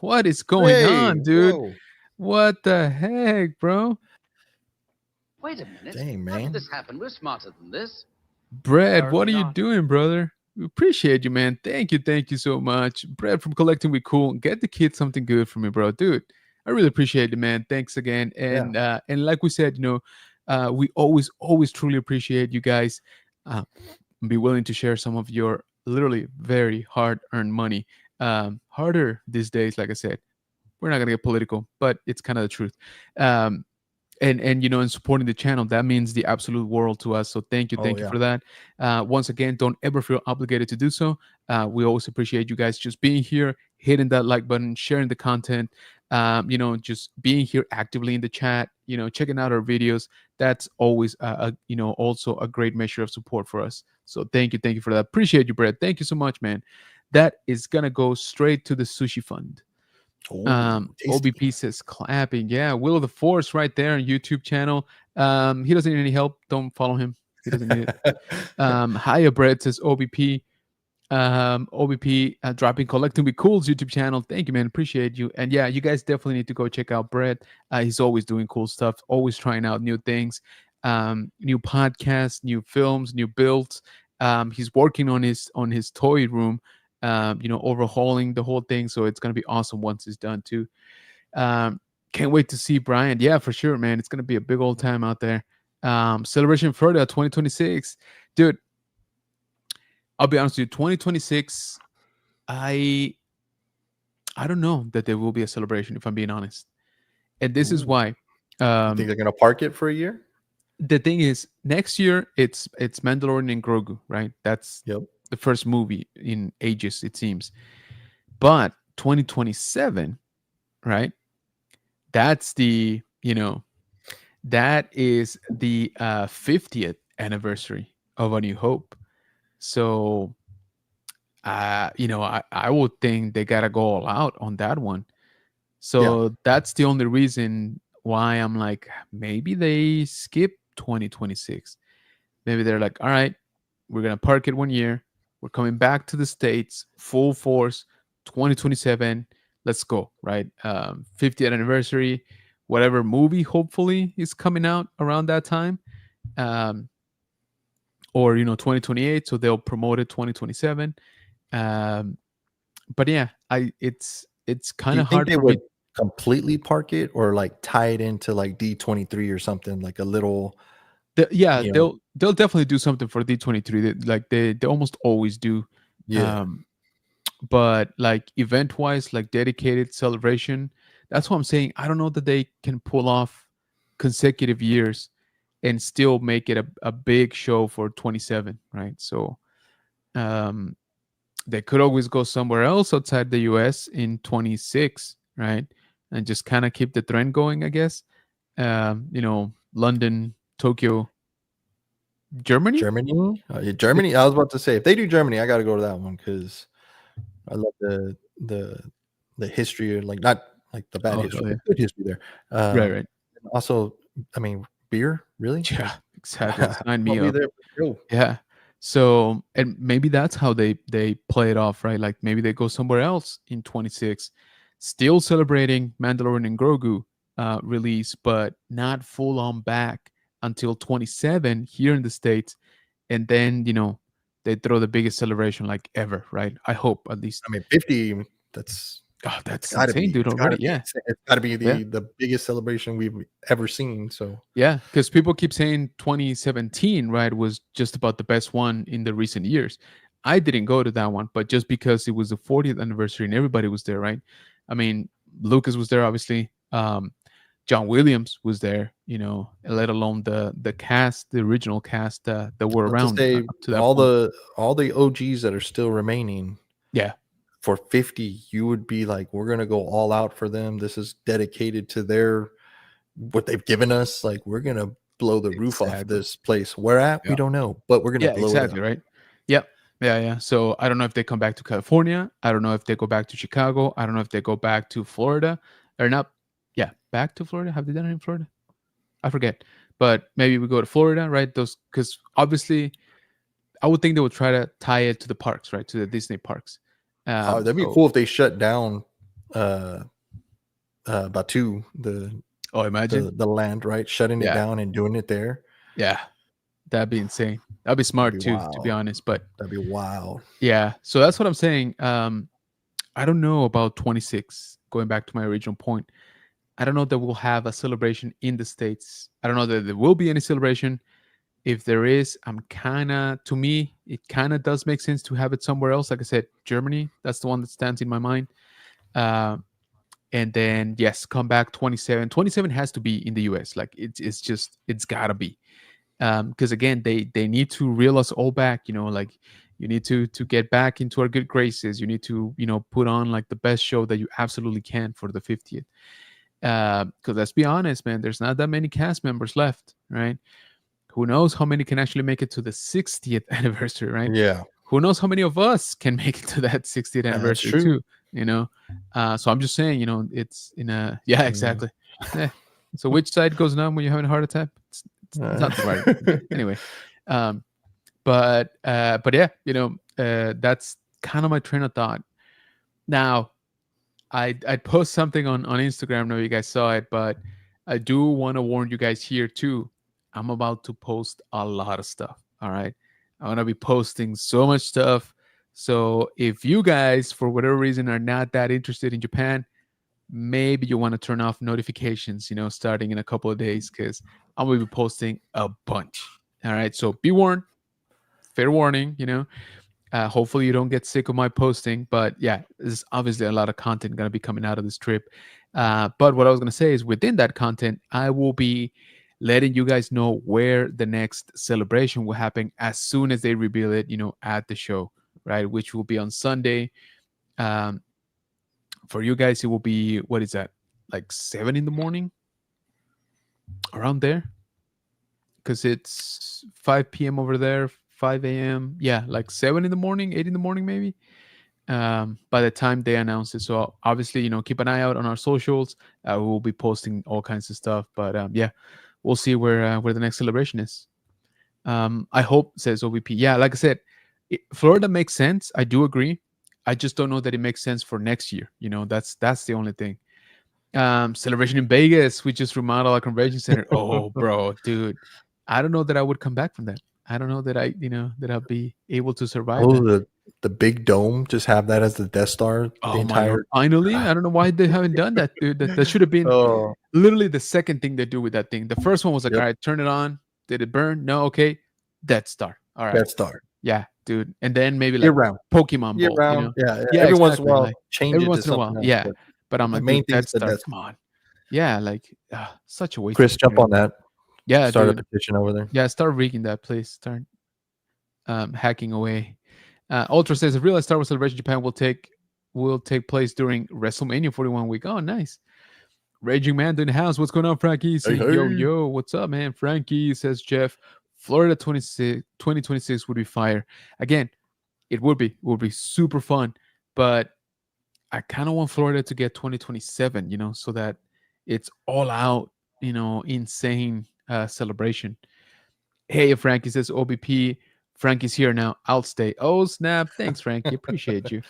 what is going on, dude? Whoa. What the heck, bro? Wait a minute. Dang, man. How did this happen? We're smarter than this. Brad, what are you doing, brother? We appreciate you, man. Thank you so much. Brad from Collecting We Cool. Get the kids something good for me, bro. Dude, I really appreciate it, man. Thanks again. And and like we said, we always truly appreciate you guys be willing to share some of your literally very hard-earned money. Harder these days, like I said. We're not gonna get political, but it's kind of the truth. And and supporting the channel, that means the absolute world to us. So thank you for that. Once again, don't ever feel obligated to do so. We always appreciate you guys just being here, hitting that like button, sharing the content, just being here actively in the chat, checking out our videos. That's always also a great measure of support for us. So thank you for that. Appreciate you, Brett. Thank you so much, man. That is gonna go straight to the sushi fund. OBP says clapping. Yeah, Will of the Force right there on YouTube channel. He doesn't need any help. Don't follow him. He doesn't need it. Hiya Brett says OBP. OBP dropping Collecting with Cool's YouTube channel. Thank you, man. Appreciate you. And yeah, you guys definitely need to go check out Brett. He's always doing cool stuff, always trying out new things, new podcasts, new films, new builds. He's working on his toy room. Overhauling the whole thing. So it's going to be awesome once it's done too. Can't wait to see Brian. Yeah, for sure, man. It's going to be a big old time out there. Celebration Florida 2026. Dude, I'll be honest with you, 2026, I don't know that there will be a celebration, if I'm being honest. And this is Ooh. why. You think they're gonna park it for a year? The thing is, next year it's Mandalorian and Grogu, right? That's Yep. the first movie in ages, it seems. But 2027, right? That's the, that is the 50th anniversary of A New Hope. So, I would think they gotta go all out on that one. So that's the only reason why I'm like, maybe they skip 2026. Maybe they're like, all right, we're gonna park it 1 year. We're coming back to the States full force, 2027. Let's go, right? 50th anniversary, whatever movie hopefully is coming out around that time. Um, or 2028, so they'll promote it 2027. But yeah, it's Do kind you of think hard they for me. would completely park it or like tie it into like D23 or something, like a little, Yeah, you know? they'll definitely do something for D23. Like they almost always do. Yeah. Um, but like event wise, like dedicated celebration, that's what I'm saying. I don't know that they can pull off consecutive years and still make it a big show for 27, right? So um, they could always go somewhere else outside the US in 26, right? And just kind of keep the trend going, I guess. London, Tokyo, Germany. Germany? Yeah, Germany. I was about to say, if they do Germany, I got to go to that one because I love the the history, or like not like the bad Oh, history, hell yeah. but good history there. Right, right. Also, I mean, beer, really? Yeah, exactly. Sign I'll me be up. there for sure. Yeah. So, and maybe that's how they play it off, right? Like maybe they go somewhere else in 26, still celebrating Mandalorian and Grogu release, but not full on back until 27 here in the States. And then, they throw the biggest celebration like ever, right? I hope at least. I mean, 50. That's Oh, that's that's got to insane, be. dude, It's got to already. be. Yeah. It's got to be Yeah. the biggest celebration we've ever seen. So Yeah, because people keep saying 2017, right, was just about the best one in the recent years. I didn't go to that one, but just because it was the 40th anniversary and everybody was there, right? I mean, Lucas was there, obviously. John Williams was there, let alone the cast, the original cast that were not to around say up to that point. all the OGs that are still remaining Yeah, for 50, you would be like, we're gonna go all out for them. This is dedicated to their what they've given us. Like, we're gonna blow the roof off exactly. this place. Where at? We Yeah, don't know, but we're gonna yeah, blow it exactly, up. right? Yep. Yeah, yeah. So I don't know if they come back to California. I don't know if they go back to Chicago. I don't know if they go back to Florida or not. Yeah, back to Florida. Have they done it in Florida? I forget. But maybe we go to Florida, right? Those, because obviously I would think they would try to tie it to the parks, right? To the Disney parks. That'd be So, cool if they shut down uh Batu, oh, imagine. the land, right? Shutting it Yeah, down and doing it there. yeah, that'd be insane. That'd be That'd smart be too, to be wild. honest. But That'd be wild. yeah, so that's what I'm saying. I don't know about 26. Going back to my original point, I don't know that we'll have a celebration in the States. I don't know that there will be any celebration. If there is, to me, it kind of does make sense to have it somewhere else. Like I said, Germany, that's the one that stands in my mind. Uh, and then, yes, come back 27. 27 has to be in the US. Like it's gotta be. Because again, they need to reel us all back, like you need to get back into our good graces. You need to, put on like the best show that you absolutely can for the 50th. Because let's be honest, man, there's not that many cast members left, right? Who knows how many can actually make it to the 60th anniversary, right? Yeah, Who knows how many of us can make it to that 60th that's anniversary true. too, So I'm just saying, it's in a, yeah, exactly. Yeah. So which side goes numb when you're having a heart attack? It's not the right. Anyway, but yeah, that's kind of my train of thought. Now, I'd post something on Instagram. I don't know if you guys saw it, but I do want to warn you guys here too. I'm about to post a lot of stuff. All right. I'm going to be posting so much stuff. So if you guys, for whatever reason, are not that interested in Japan, maybe you want to turn off notifications, starting in a couple of days, because I'm going to be posting a bunch. All right. So be warned. Fair warning, Hopefully you don't get sick of my posting, but yeah, there's obviously a lot of content going to be coming out of this trip. But what I was going to say is within that content, I will be letting you guys know where the next celebration will happen as soon as they reveal it, at the show, right? Which will be on Sunday. Um, for you guys, it will be, what is that? Like 7 in the morning, around there, because it's 5 p.m. over there, 5 a.m. Yeah, like 7 in the morning, 8 in the morning, maybe. By the time they announce it. So obviously, keep an eye out on our socials. We'll be posting all kinds of stuff. But yeah, we'll see where the next celebration is. I hope, says OBP. Yeah, like I said, Florida makes sense. I do agree. I just don't know that it makes sense for next year. That's the only thing. Celebration in Vegas. We just remodeled our convention center. Oh, bro, dude, I don't know that I would come back from that. I don't know that that I'll be able to survive. Oh, the big dome, just have that as the Death Star. Oh the entire. my Lord. Finally, I don't know why they haven't done that, dude. That should have been literally the second thing they do with that thing. The first one was like, all right, turn it on. Did it burn? No, okay. Death Star. All right. Death Star. Yeah, dude. And then maybe like year-round Pokemon year Ball. round. Yeah. Every once in a while, like, change every it once to in a while. something else, Yeah. But I'm like, main dude, Death thing is Star. Come on. Yeah, like such a waste. Chris, jump on that. Yeah, start dude. a petition over there. Yeah, start rigging that, please. Start hacking away. Ultra says a real Star Wars Celebration Japan will take place during WrestleMania 41 week. Oh, nice. Raging Man in the house. What's going on, Frankie? Yo, what's up, man? Frankie, says Jeff. Florida 2026 would be fire. Again, it would be super fun, but I kind of want Florida to get 2027, so that it's all out, insane celebration. Hey, Frankie, says OBP. Frankie's here now. I'll stay. Oh, snap. Thanks, Frankie. Appreciate you.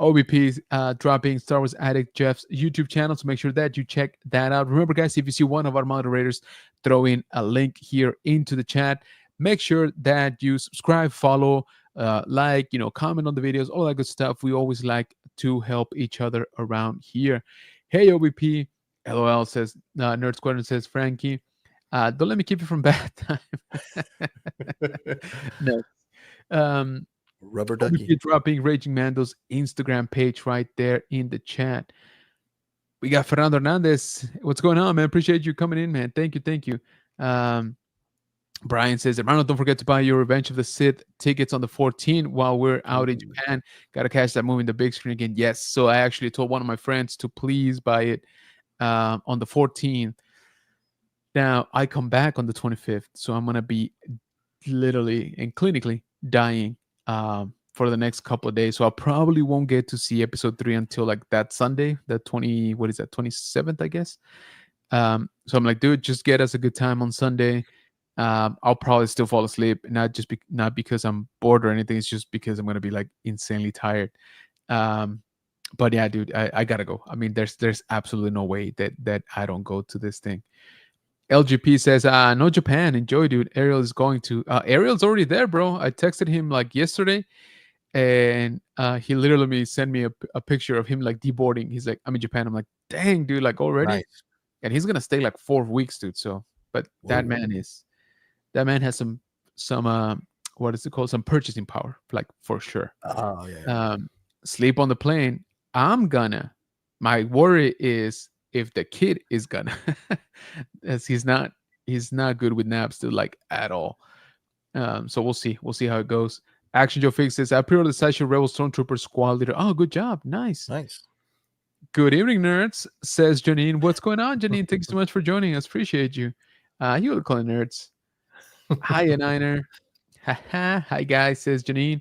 OBP dropping Star Wars Addict Jeff's YouTube channel, so make sure that you check that out. Remember, guys, if you see one of our moderators throw in a link here into the chat, make sure that you subscribe, follow, like, comment on the videos, all that good stuff. We always like to help each other around here. Hey, OBP. LOL, says Nerd Squadron, says Frankie. Don't let me keep you from bad time. No. Rubber ducky. Dropping Raging Mando's Instagram page right there in the chat. We got Fernando Hernandez. What's going on, man? Appreciate you coming in, man. Thank you. Brian says, Hermano, don't forget to buy your Revenge of the Sith tickets on the 14th while we're out in Japan. Gotta catch that movie in the big screen again. Yes. So I actually told one of my friends to please buy it on the 14th. Now I come back on the 25th, so I'm gonna be literally and clinically dying for the next couple of days. So I probably won't get to see episode 3 until like that Sunday, the 27th, I guess. So I'm like, dude, just get us a good time on Sunday. I'll probably still fall asleep, not because I'm bored or anything. It's just because I'm gonna be like insanely tired. But yeah, dude, I gotta go. I mean, there's absolutely no way that I don't go to this thing. LGP says, no Japan. Enjoy, dude. Ariel is going to. Ariel's already there, bro. I texted him like yesterday, and he literally sent me a picture of him like deboarding. He's like, I'm in Japan. I'm like, dang, dude, like already? Nice. And he's gonna stay like 4 weeks, dude. So, but that man has some what is it called? Some purchasing power, like for sure. Oh yeah. Sleep on the plane. My worry is if the kid is gonna, as he's not good with naps, dude, like at all. So we'll see how it goes. Action Joe Fix says, I pre-ordered the Sideshow Rebel Stormtrooper Squad Leader. Oh, good job. Nice. Good evening, nerds, says Janine. What's going on, Janine? Thanks so much for joining us. Appreciate you. You look calling nerds. Hi, Niner. Hi, guys, says Janine.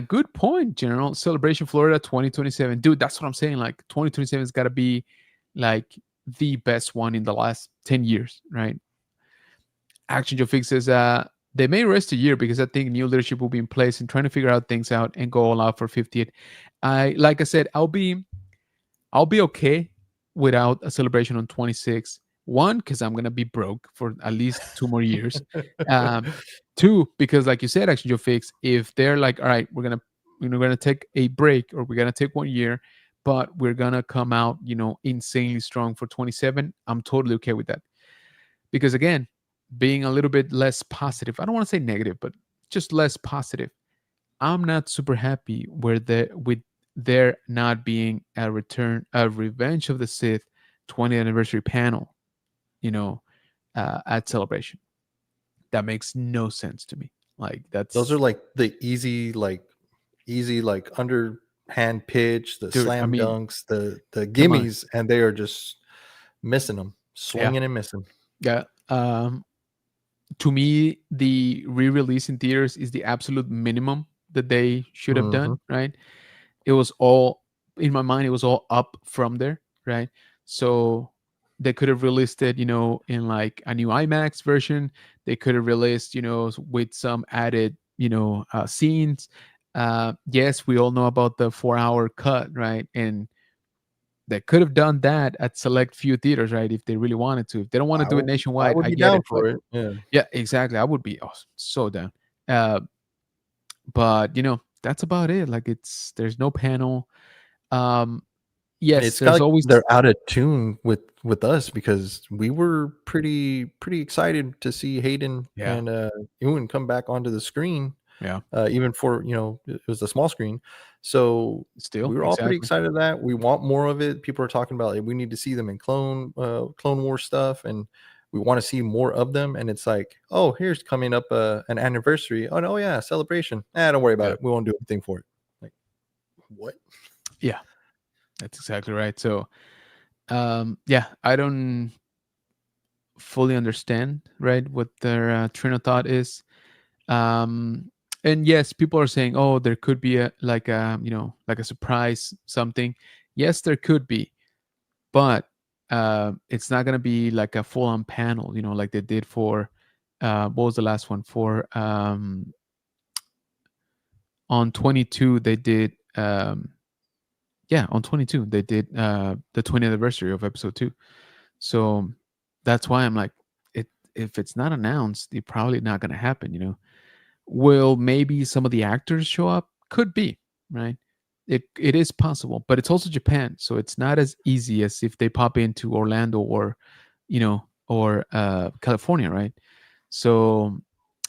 Good point, General. Celebration Florida 2027. Dude, that's what I'm saying. Like 2027 has got to be like the best one in the last 10 years, right? Action Joe Fix says, they may rest a year because I think new leadership will be in place and trying to figure out things out and go all out for 50th. Like I said, I'll be okay without a celebration on 26. One, because I'm gonna be broke for at least 2 more years. Two, because like you said, Action Joe Fix, if they're like, all right, we're gonna take a break or we're gonna take 1 year, but we're gonna come out, insanely strong for 27. I'm totally okay with that. Because again, being a little bit less positive, I don't want to say negative, but just less positive. I'm not super happy with there not being a Revenge of the Sith 20th anniversary panel, you know, at Celebration. That makes no sense to me. Like Those are that's like the easy like underhand pitch, the dude. I slam mean, dunks, the come on, gimmies, and they are just missing them, yeah, swinging and missing. yeah. To me, the re-release in theaters is the absolute minimum that they should have Hmm. done. Right? It was all in my mind. It was all up from there. Right? So they could have released it, in like a new IMAX version. They could have released, with some added, scenes. Yes, we all know about the 4 hour cut, right? And they could have done that at select few theaters, right? If they really wanted to. If they don't want to do it I nationwide, would I be get down it. But for it. Yeah. yeah, exactly. I would be so down. Uh, but that's about it. Like there's no panel. Um, yes, It's kind there's of like always they're out of tune with us because we were pretty excited to see Hayden yeah, and Ewan come back onto the screen, yeah, even for it was a small screen, so still we were all pretty exactly. excited that we want more of it. People are talking about, like, we need to see them in Clone War stuff, and we want to see more of them. And it's like, oh, here's coming up an anniversary. Oh no, yeah, celebration. Don't worry about Yeah, it. We won't do anything for it. Like, what? yeah, that's exactly right. So, yeah, I don't fully understand, right, what their train of thought is. Um, and yes, people are saying, oh, there could be like a surprise something. Yes, there could be, but it's not gonna be like a full-on panel, like they did for what was the last one for on 22 they did yeah, on 22 they did the 20th anniversary of episode 2. So that's why I'm like, if it's not announced, it's probably not gonna happen. Will maybe some of the actors show up? Could be, right? It is possible, but it's also Japan, so it's not as easy as if they pop into Orlando or California, right? So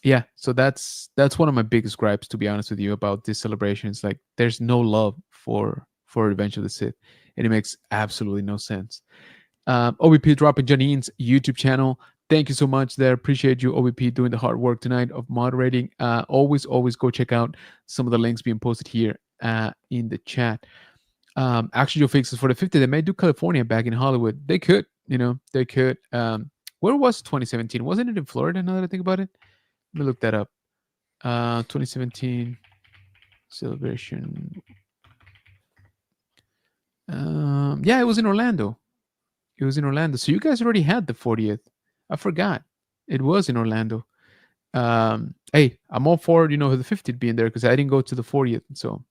yeah, so that's one of my biggest gripes, to be honest with you, about this celebration. It's like there's no love for Revenge of the Sith, and it makes absolutely no sense. OBP dropping Janine's YouTube channel. Thank you so much there. Appreciate you, OBP, doing the hard work tonight of moderating. Always go check out some of the links being posted here in the chat. Action Joe fixes for the 50. They may do California back in Hollywood. They could, they could. Where was 2017? Wasn't it in Florida? Now that I think about it, let me look that up. 2017 celebration. Yeah, it was in Orlando. It was in Orlando. So you guys already had the 40th. I forgot. It was in Orlando. Hey, I'm all for the 50th being there because I didn't go to the 40th. So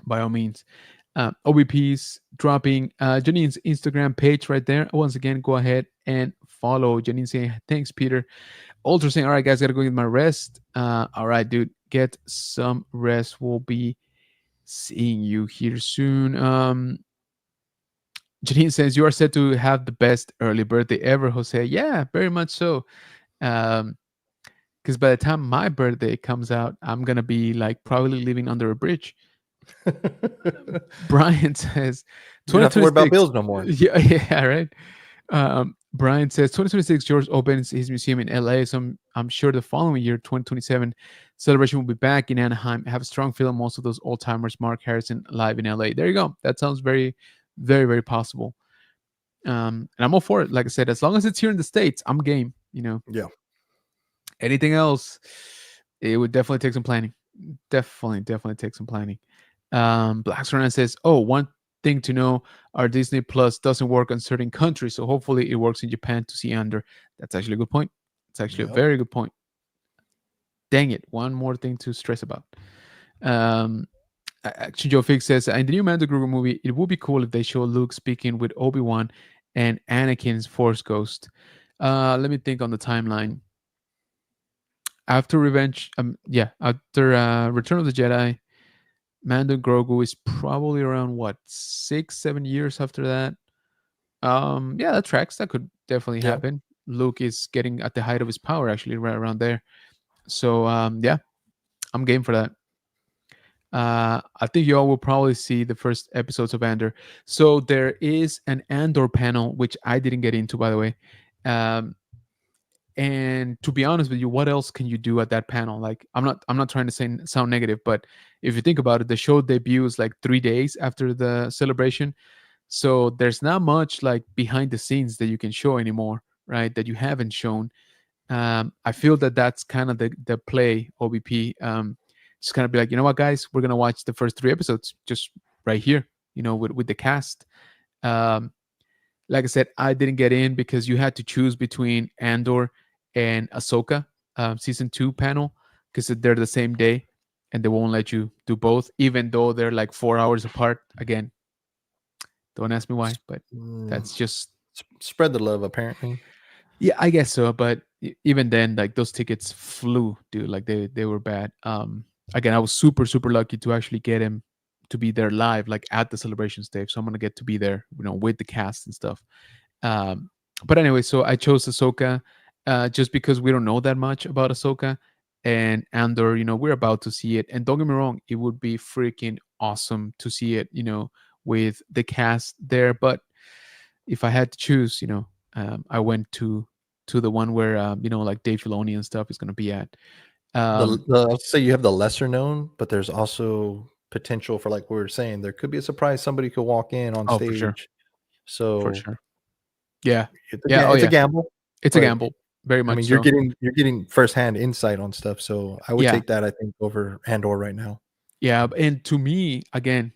by all means, OBP's dropping Janine's Instagram page right there. Once again, go ahead and follow Janine, saying thanks, Peter. Ultra saying, all right, guys, gotta go get my rest. All right, dude, get some rest. We'll be seeing you here soon. Janine says, you are set to have the best early birthday ever, Jose. Yeah, very much so. Because by the time my birthday comes out, I'm going to be like probably living under a bridge. Brian says, You don't have to worry about 2026. bills no more. Yeah, right. Brian says 2026, George opens his museum in LA. So I'm sure the following year, 2027, celebration will be back in Anaheim. I have a strong feeling most of those old timers, Mark Harrison, live in LA. There you go. That sounds very, very, very possible. And I'm all for it. Like I said, as long as it's here in the States, I'm game. Yeah. Anything else, it would definitely take some planning. Definitely take some planning. Black Serena says, oh, one thing to know, our Disney Plus doesn't work on certain countries, so hopefully it works in Japan to see under. That's actually a good point. It's actually a very good point. Dang it. One more thing to stress about. Actually, Joe Fix says, in the new Mando Grogu movie, it would be cool if they show Luke speaking with Obi-Wan and Anakin's Force Ghost. Let me think on the timeline. After Revenge, after Return of the Jedi, Mando Grogu is probably around what 6-7 years after that. Yeah, that tracks. That could definitely happen. Luke is getting at the height of his power, actually, right around there. So yeah, I'm game for that. I think y'all will probably see the first episodes of Andor. So there is an Andor panel, which I didn't get into, by the way. Um, and to be honest with you, what else can you do at that panel? Like, I'm not trying to sound negative, but if you think about it, the show debuts like 3 days after the celebration, so there's not much like behind the scenes that you can show anymore, right? That you haven't shown. I feel that that's kind of the play OBP. Just kind of be like, you know what, guys, we're gonna watch the first 3 episodes just right here, with the cast. Um, like I said, I didn't get in because you had to choose between Andor and Ahsoka season 2 panel because they're the same day and they won't let you do both, even though they're like 4 hours apart. Again, don't ask me why, but Mm, that's just spread the love, apparently. yeah, I guess so. But even then, like those tickets flew, dude. Like they were bad. Again, I was super super lucky to actually get him to be there live, like at the celebration stage. So I'm gonna get to be there, with the cast and stuff. Um, but anyway, so I chose Ahsoka just because we don't know that much about Ahsoka and Andor. We're about to see it, and don't get me wrong, it would be freaking awesome to see it, with the cast there. But if I had to choose, I went to the one where like Dave Filoni and stuff is going to be at. I'll say you have the lesser known, but there's also potential for, like we were saying, there could be a surprise. Somebody could walk in on Oh, for sure, stage. for So sure. Yeah, it's a, yeah. Oh, it's a yeah. gamble, It's a but gamble, very I much mean, so. you're getting firsthand insight on stuff. So I would Yeah, take that, I think, over Andor right now. yeah. And to me, again,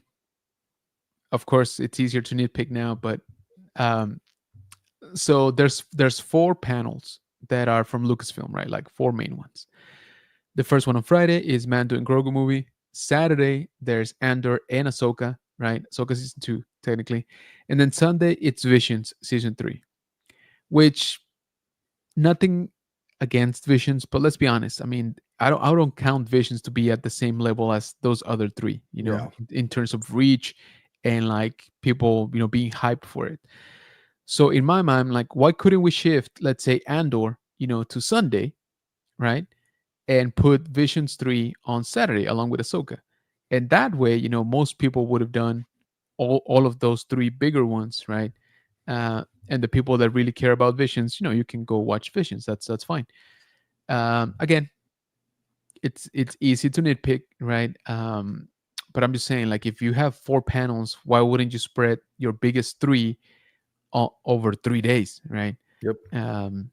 of course, it's easier to nitpick now, but um, so there's 4 panels that are from Lucasfilm, right? Like 4 main ones. The first one on Friday is Mando and Grogu movie. Saturday there's Andor and Ahsoka, right? Ahsoka season 2 technically, and then Sunday it's Visions season 3. Which, nothing against Visions, but let's be honest. I mean, I don't count Visions to be at the same level as those other 3. Yeah. In terms of reach and like people being hyped for it. So in my mind, like, why couldn't we shift, let's say, Andor, to Sunday, right? And put Visions 3 on Saturday along with Ahsoka. And that way, most people would have done all of those 3 bigger ones, right? And the people that really care about Visions, you can go watch Visions. That's fine. Again, it's easy to nitpick, right? But I'm just saying, like, if you have 4 panels, why wouldn't you spread your biggest 3 over 3 days, right? Yep. Um,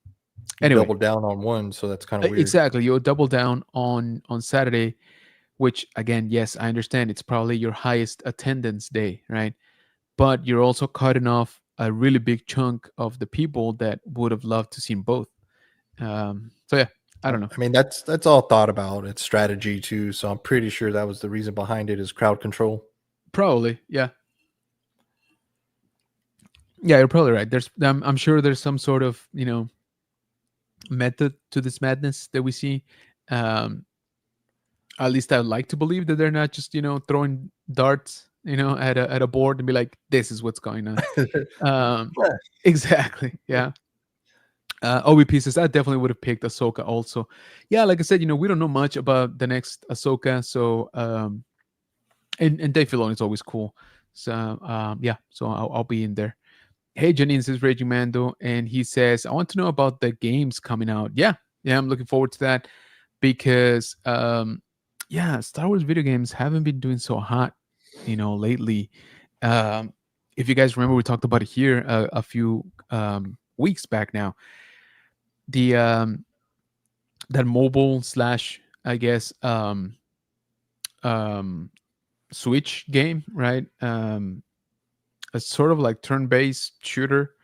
You anyway, double down on one, so that's kind of weird. exactly. You'll double down on Saturday, which, again, yes, I understand it's probably your highest attendance day, right? But you're also cutting off a really big chunk of the people that would have loved to see both. So yeah, I don't know. I mean, that's all thought about. It's strategy too. So I'm pretty sure that was the reason behind it, is crowd control. Probably, yeah. Yeah, you're probably right. I'm sure there's some sort of method to this madness that we see. Um, at least I would like to believe that they're not just throwing darts at a board and be like, this is what's going on. Yeah. Exactly, yeah. OBP says I definitely would have picked Ahsoka also. Yeah, like I said, we don't know much about the next Ahsoka, so and Dave Filoni is always cool. So yeah, so I'll be in there. Hey, Janine says Raging Mando, and he says I want to know about the games coming out. Yeah, I'm looking forward to that because yeah, Star Wars video games haven't been doing so hot, lately. If you guys remember, we talked about it here a few weeks back now. The that mobile slash, I guess, um Switch game, right? A sort of like turn-based shooter,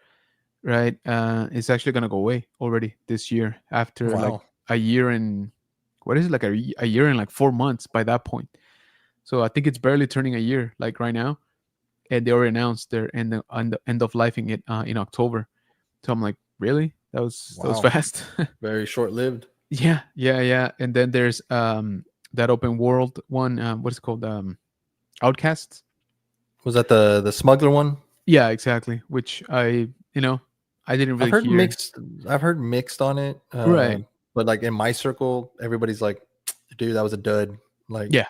right? It's actually gonna go away already this year after like Wow. a year and what is it, like a year and like 4 months by that point. So I think it's barely turning a year like right now, and they already announced their end of lifing it in October. So I'm like, really? That was Wow. fast. Very short lived. Yeah. And then there's that open world one. What is it called? Outcasts. Was that the smuggler one? Yeah, exactly. Which I didn't I've really heard hear. mixed. I've heard mixed on it. Right. But like in my circle, everybody's like, "Dude, that was a dud." Like, Yeah.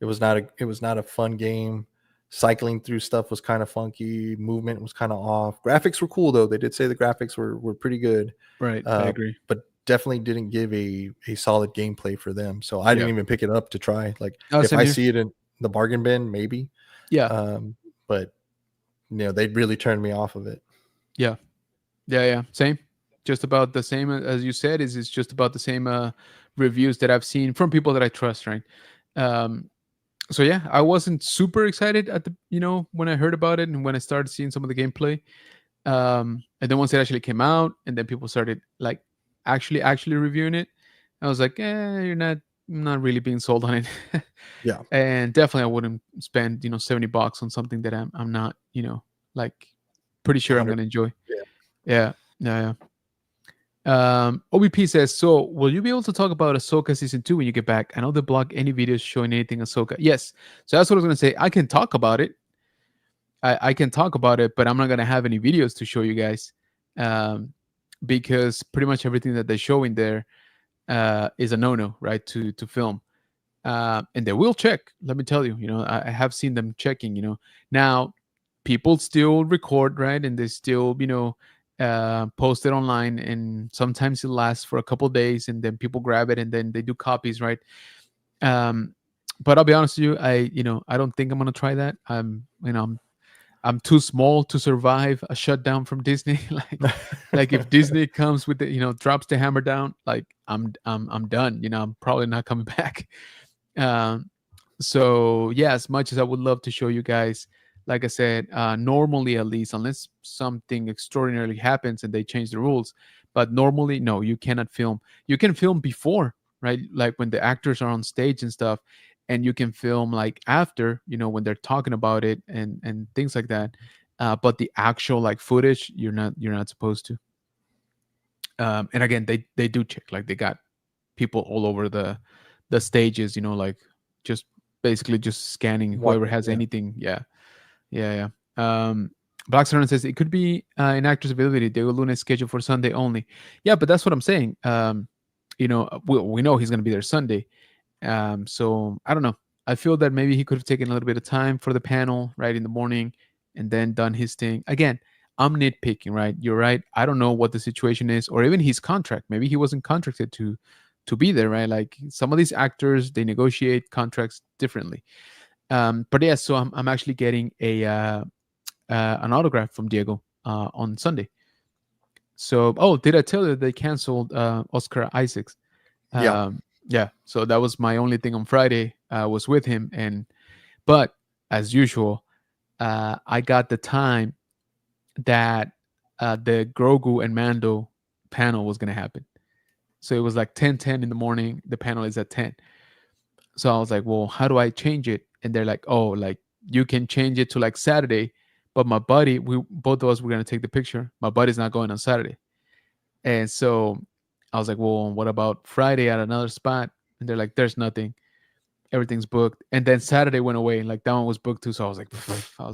It was not a fun game. Cycling through stuff was kind of funky. Movement was kind of off. Graphics were cool though. They did say the graphics were pretty good. Right, I agree. But definitely didn't give a solid gameplay for them. So I didn't even pick it up to try. Like if I see it in the bargain bin, maybe. Yeah. But they really turned me off of it. Yeah. Same. Just about the same as you said. It's just about the same reviews that I've seen from people that I trust, right? So yeah, I wasn't super excited at the when I heard about it and when I started seeing some of the gameplay. And then once it actually came out, and then people started like actually reviewing it, I was like, you're not really being sold on it. Yeah. And definitely I wouldn't spend $70 on something that I'm not like pretty sure I'm gonna enjoy. Yeah. OBP says, so will you be able to talk about Ahsoka season 2 when you get back? I know they block any videos showing anything Ahsoka. Yes. So that's what I was gonna say. I can talk about it. I can talk about it, but I'm not gonna have any videos to show you guys, because pretty much everything that they show in there is a no-no, right? To film, and they will check. Let me tell you, I have seen them checking. Now people still record, right, and they still post it online, and sometimes it lasts for a couple of days, and then people grab it and then they do copies, right? But I'll be honest with you, I don't think I'm gonna try that. I'm too small to survive a shutdown from Disney. like if Disney comes with the drops the hammer down, like I'm done. I'm probably not coming back. So yeah, as much as I would love to show you guys, like I said, normally, at least, unless something extraordinarily happens and they change the rules, but normally, no, you cannot film. You can film before, right? Like when the actors are on stage and stuff, and you can film like after, when they're talking about it and things like that. But the actual like footage, you're not supposed to. And again, they do check. Like they got people all over the stages, like just basically just scanning whoever has anything. Yeah. Black Serena says it could be an actor's availability. Diego Luna is scheduled for Sunday only. Yeah, but that's what I'm saying. We know he's going to be there Sunday. So I don't know. I feel that maybe he could have taken a little bit of time for the panel right in the morning and then done his thing. Again, I'm nitpicking, right? You're right. I don't know what the situation is, or even his contract. Maybe he wasn't contracted to be there, right? Like some of these actors, they negotiate contracts differently. But yeah, so I'm actually getting an autograph from Diego on Sunday. So, did I tell you they canceled Oscar Isaacs? Yeah. So that was my only thing on Friday. I was with him, but as usual, I got the time that the Grogu and Mando panel was gonna happen. So it was like 10:10 in the morning. The panel is at 10. So I was like, well, how do I change it? And they're like, oh, like you can change it to like Saturday, but my buddy, both of us were gonna take the picture. My buddy's not going on Saturday. And so I was like, well, what about Friday at another spot? And they're like, there's nothing. Everything's booked. And then Saturday went away. Like that one was booked too. So I was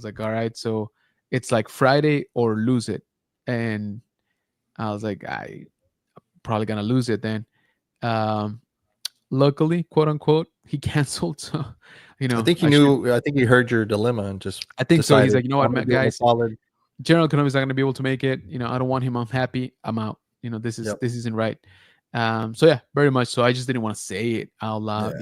like, all right. So it's like Friday or lose it. And I was like, I probably gonna lose it then. Luckily, quote unquote, he canceled. So, I think he knew. I think he heard your dilemma and just. I think decided, so. He's like, you know what, guys, General Economics not going to be able to make it. I don't want him unhappy. I'm out. This isn't right. So yeah, very much so. I just didn't want to say it out loud.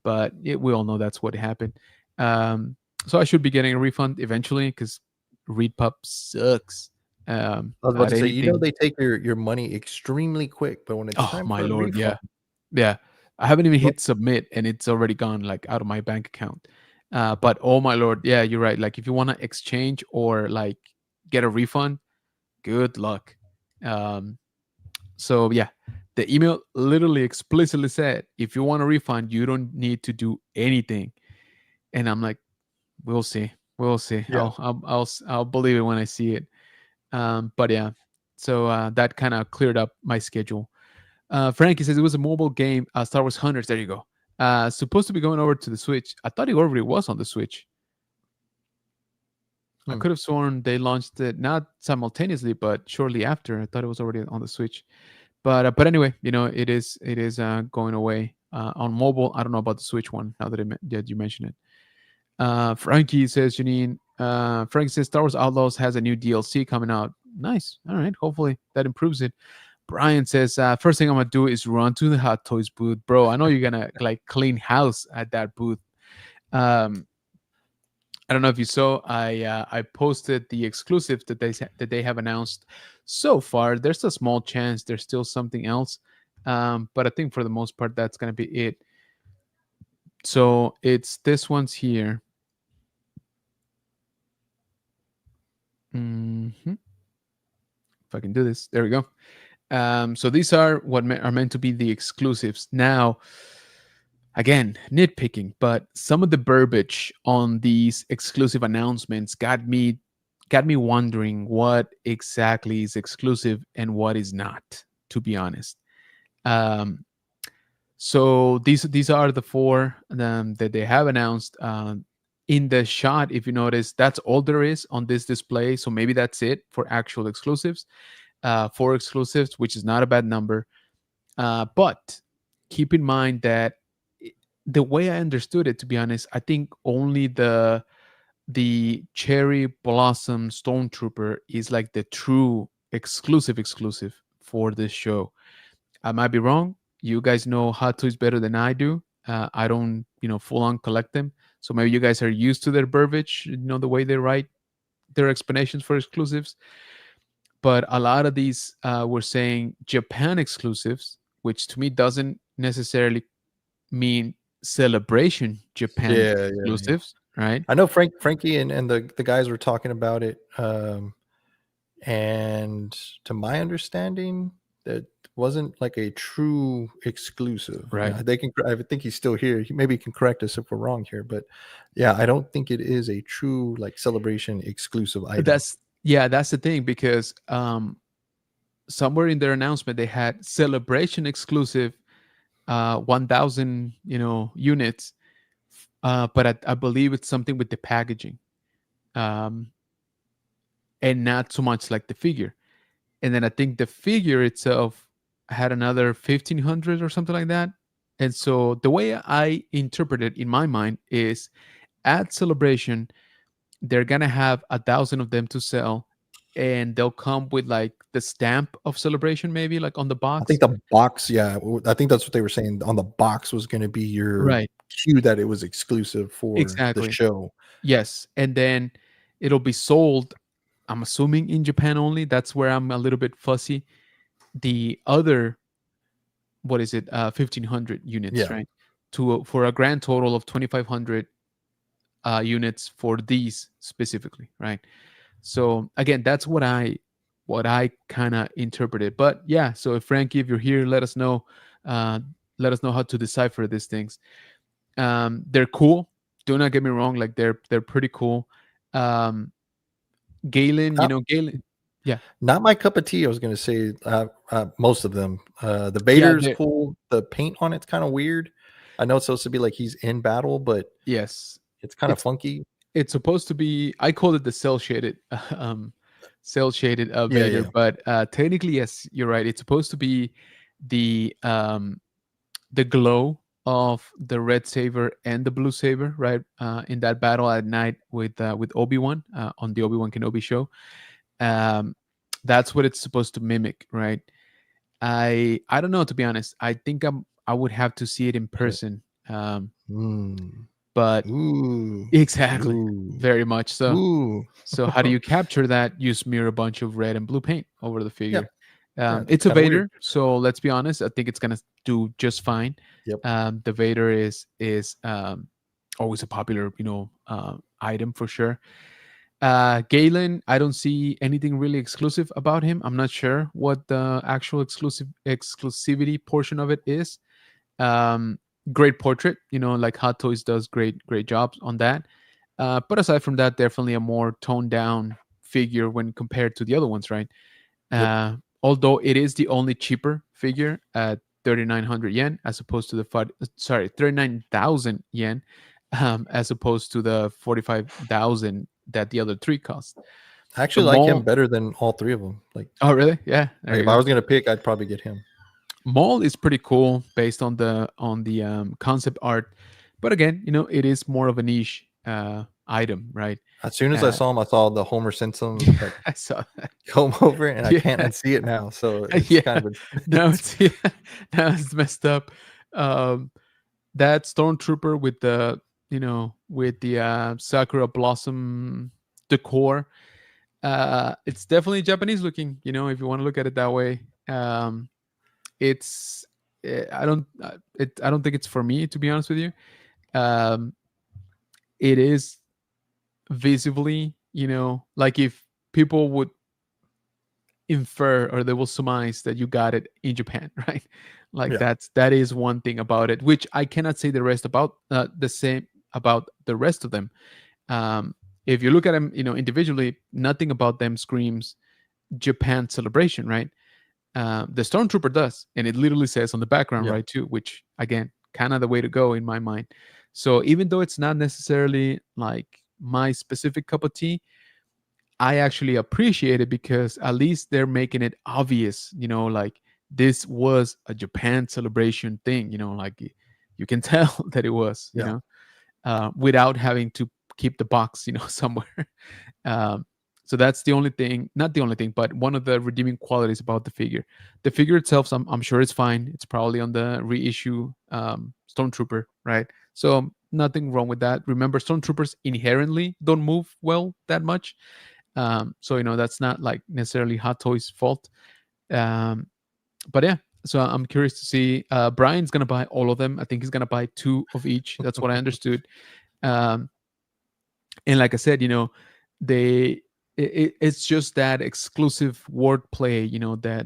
But we all know that's what happened. So I should be getting a refund eventually because ReadPup sucks. I was about to say, they take your money extremely quick, but when it's time for a refund, yeah. I haven't even hit submit and it's already gone like out of my bank account. But oh my lord, yeah, you're right. Like if you want to exchange or like get a refund, good luck. So yeah, the email literally explicitly said, if you want a refund, you don't need to do anything. And I'm like, we'll see. Yeah. I'll believe it when I see it. But yeah, so that kind of cleared up my schedule. Frankie says it was a mobile game, Star Wars Hunters. There you go. Supposed to be going over to the Switch. I thought it already was on the Switch. I could have sworn they launched it not simultaneously, but shortly after. I thought it was already on the Switch. But anyway, it is going away on mobile. I don't know about the Switch one. Now that that you mention it. Frankie says, Janine. Frank says Star Wars Outlaws has a new DLC coming out. Nice. All right. Hopefully that improves it. Brian says, first thing I'm gonna do is run to the Hot Toys booth, bro. I know you're gonna like clean house at that booth. I don't know if you saw. I posted the exclusives that they have announced so far. There's a small chance there's still something else, but I think for the most part that's gonna be it. So it's this one's here. If I can do this, there we go. So these are what are meant to be the exclusives. Now, again, nitpicking, but some of the verbiage on these exclusive announcements got me wondering what exactly is exclusive and what is not, to be honest. So these are the four that they have announced. In the shot, if you notice, that's all there is on this display. So maybe that's it for actual exclusives. 4 exclusives, which is not a bad number. But keep in mind that the way I understood it, to be honest, I think only the Cherry Blossom Stormtrooper is like the true exclusive for this show. I might be wrong. You guys know Hot Toys better than I do. I don't, full on collect them. So maybe you guys are used to their verbiage, the way they write their explanations for exclusives. But a lot of these were saying Japan exclusives, which to me doesn't necessarily mean Celebration Japan exclusives, right? I know Frankie and the guys were talking about it. And to my understanding, that wasn't like a true exclusive. Right. I think he's still here. He maybe can correct us if we're wrong here, but yeah, I don't think it is a true like Celebration exclusive item. That's the thing, because somewhere in their announcement they had Celebration exclusive 1,000 units, but I believe it's something with the packaging, and not so much like the figure. And then I think the figure itself had another 1,500 or something like that. And so the way I interpret it in my mind is, at Celebration, they're gonna have 1,000 of them to sell, and they'll come with like the stamp of Celebration, maybe like on the box. I think the box, I think that's what they were saying. On the box was going to be your cue that it was exclusive for the show. Yes, and then it'll be sold, I'm assuming, in Japan only. That's where I'm a little bit fussy. The other, 1,500 units, right? For a grand total of 2,500 units for these specifically, right? So again, that's what I kind of interpreted. But yeah, so if Frankie, if you're here, let us know. Let us know how to decipher these things. They're cool. Do not get me wrong. Like they're pretty cool. Galen, Galen. Yeah. Not my cup of tea. I was going to say most of them. The Vader's cool. The paint on it's kind of weird. I know it's supposed to be like he's in battle, but yes, it's kind of funky. It's supposed to be, I called it the cell shaded Vader, but technically, yes, you're right. It's supposed to be the glow of the red saber and the blue saber, right? In that battle at night with Obi-Wan on the Obi-Wan Kenobi show. That's what it's supposed to mimic, right? I don't know, to be honest. I think I would have to see it in person. But exactly, very much so. So how do you capture that? You smear a bunch of red and blue paint over the figure. It's a Vader, weird. So let's be honest. I think it's gonna do just fine. The Vader is always a popular item for sure. Galen, I don't see anything really exclusive about him. I'm not sure what the actual exclusivity portion of it is. Great portrait, like Hot Toys does great jobs on that. But aside from that, definitely a more toned down figure when compared to the other ones, right? Although it is the only cheaper figure at 3,900 yen, as opposed to the 39,000 yen, as opposed to the 45,000 that the other three cost. I actually like him better than all three of them. Like, oh really? Yeah. If I was gonna pick, I'd probably get him. Mall is pretty cool based on the concept art, but again, it is more of a niche item, right? As soon as I Uh, saw him, I saw the Homer Simpson like I saw that. comb over, and I can't Yeah, unsee it now. So it's yeah. kind of Now it's yeah, now it's messed up. Um, that stormtrooper with the sakura blossom decor, it's definitely Japanese looking. If you want to look at it that way. It's I don't think it's for me, to be honest with you. um it is visibly, like if people would infer or they will surmise that you got it in Japan, right? Like yeah, that is one thing about it, which I cannot say the same about the rest of them. If you look at them, individually, nothing about them screams Japan celebration, right? The stormtrooper does, and it literally says on the background, yeah. right, too, which again, kind of the way to go in my mind. So even though it's not necessarily like my specific cup of tea, I actually appreciate it because at least they're making it obvious, like this was a Japan celebration thing, like you can tell that it was, Yeah. without having to keep the box, somewhere. Um, so that's the only thing, not the only thing, but one of the redeeming qualities about the figure. The figure itself, I'm sure it's fine. It's probably on the reissue Stormtrooper, right? So nothing wrong with that. Remember, Stormtroopers inherently don't move well that much. So that's not like necessarily Hot Toys' fault. Um, but yeah, so I'm curious to see. Brian's gonna buy all of them. I think he's gonna buy two of each. That's what I understood. Um, and like I said, they it's just that exclusive wordplay,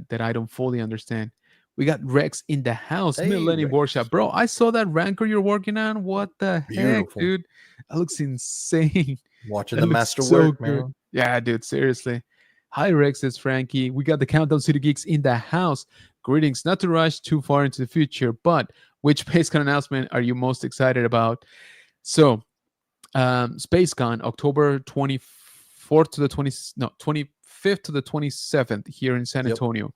that I don't fully understand. We got Rex in the house, Hey, Millennium Workshop, Rex. bro. I saw that Rancor you're working on. What the heck, Beautiful. dude? That looks insane. Watching That the looks master so work, good. man. Yeah, dude, seriously. Hi, Rex, it's Frankie. We got the Countdown City Geeks in the house. Greetings. Not to rush too far into the future, but which PaceCon announcement are you most excited about? So, SpaceCon, October 24th to the 25th to the 27th here in San Yep. Antonio.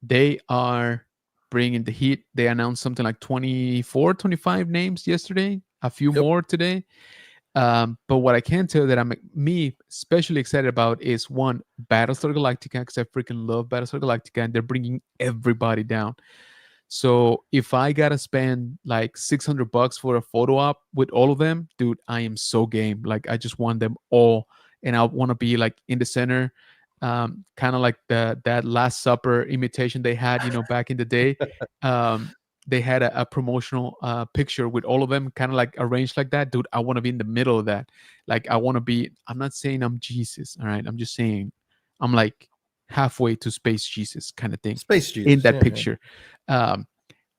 They are bringing the heat. They announced something like 24, 25 names yesterday, a few Yep. more today. But what I can tell that I'm me especially excited about is one, Battlestar Galactica, because I freaking love Battlestar Galactica, and they're bringing everybody down. So if I gotta spend like $600 for a photo op with all of them, dude, I am so game. Like I just want them all, and I want to be like in the center, kind of like that Last Supper imitation they had, back in the day. They had a promotional picture with all of them, kind of like arranged like that, dude. I want to be in the middle of that. Like I want to be. I'm not saying I'm Jesus, all right. I'm just saying I'm like halfway to space Jesus kind of thing Space in Jesus. that Yeah, yeah. picture. Um,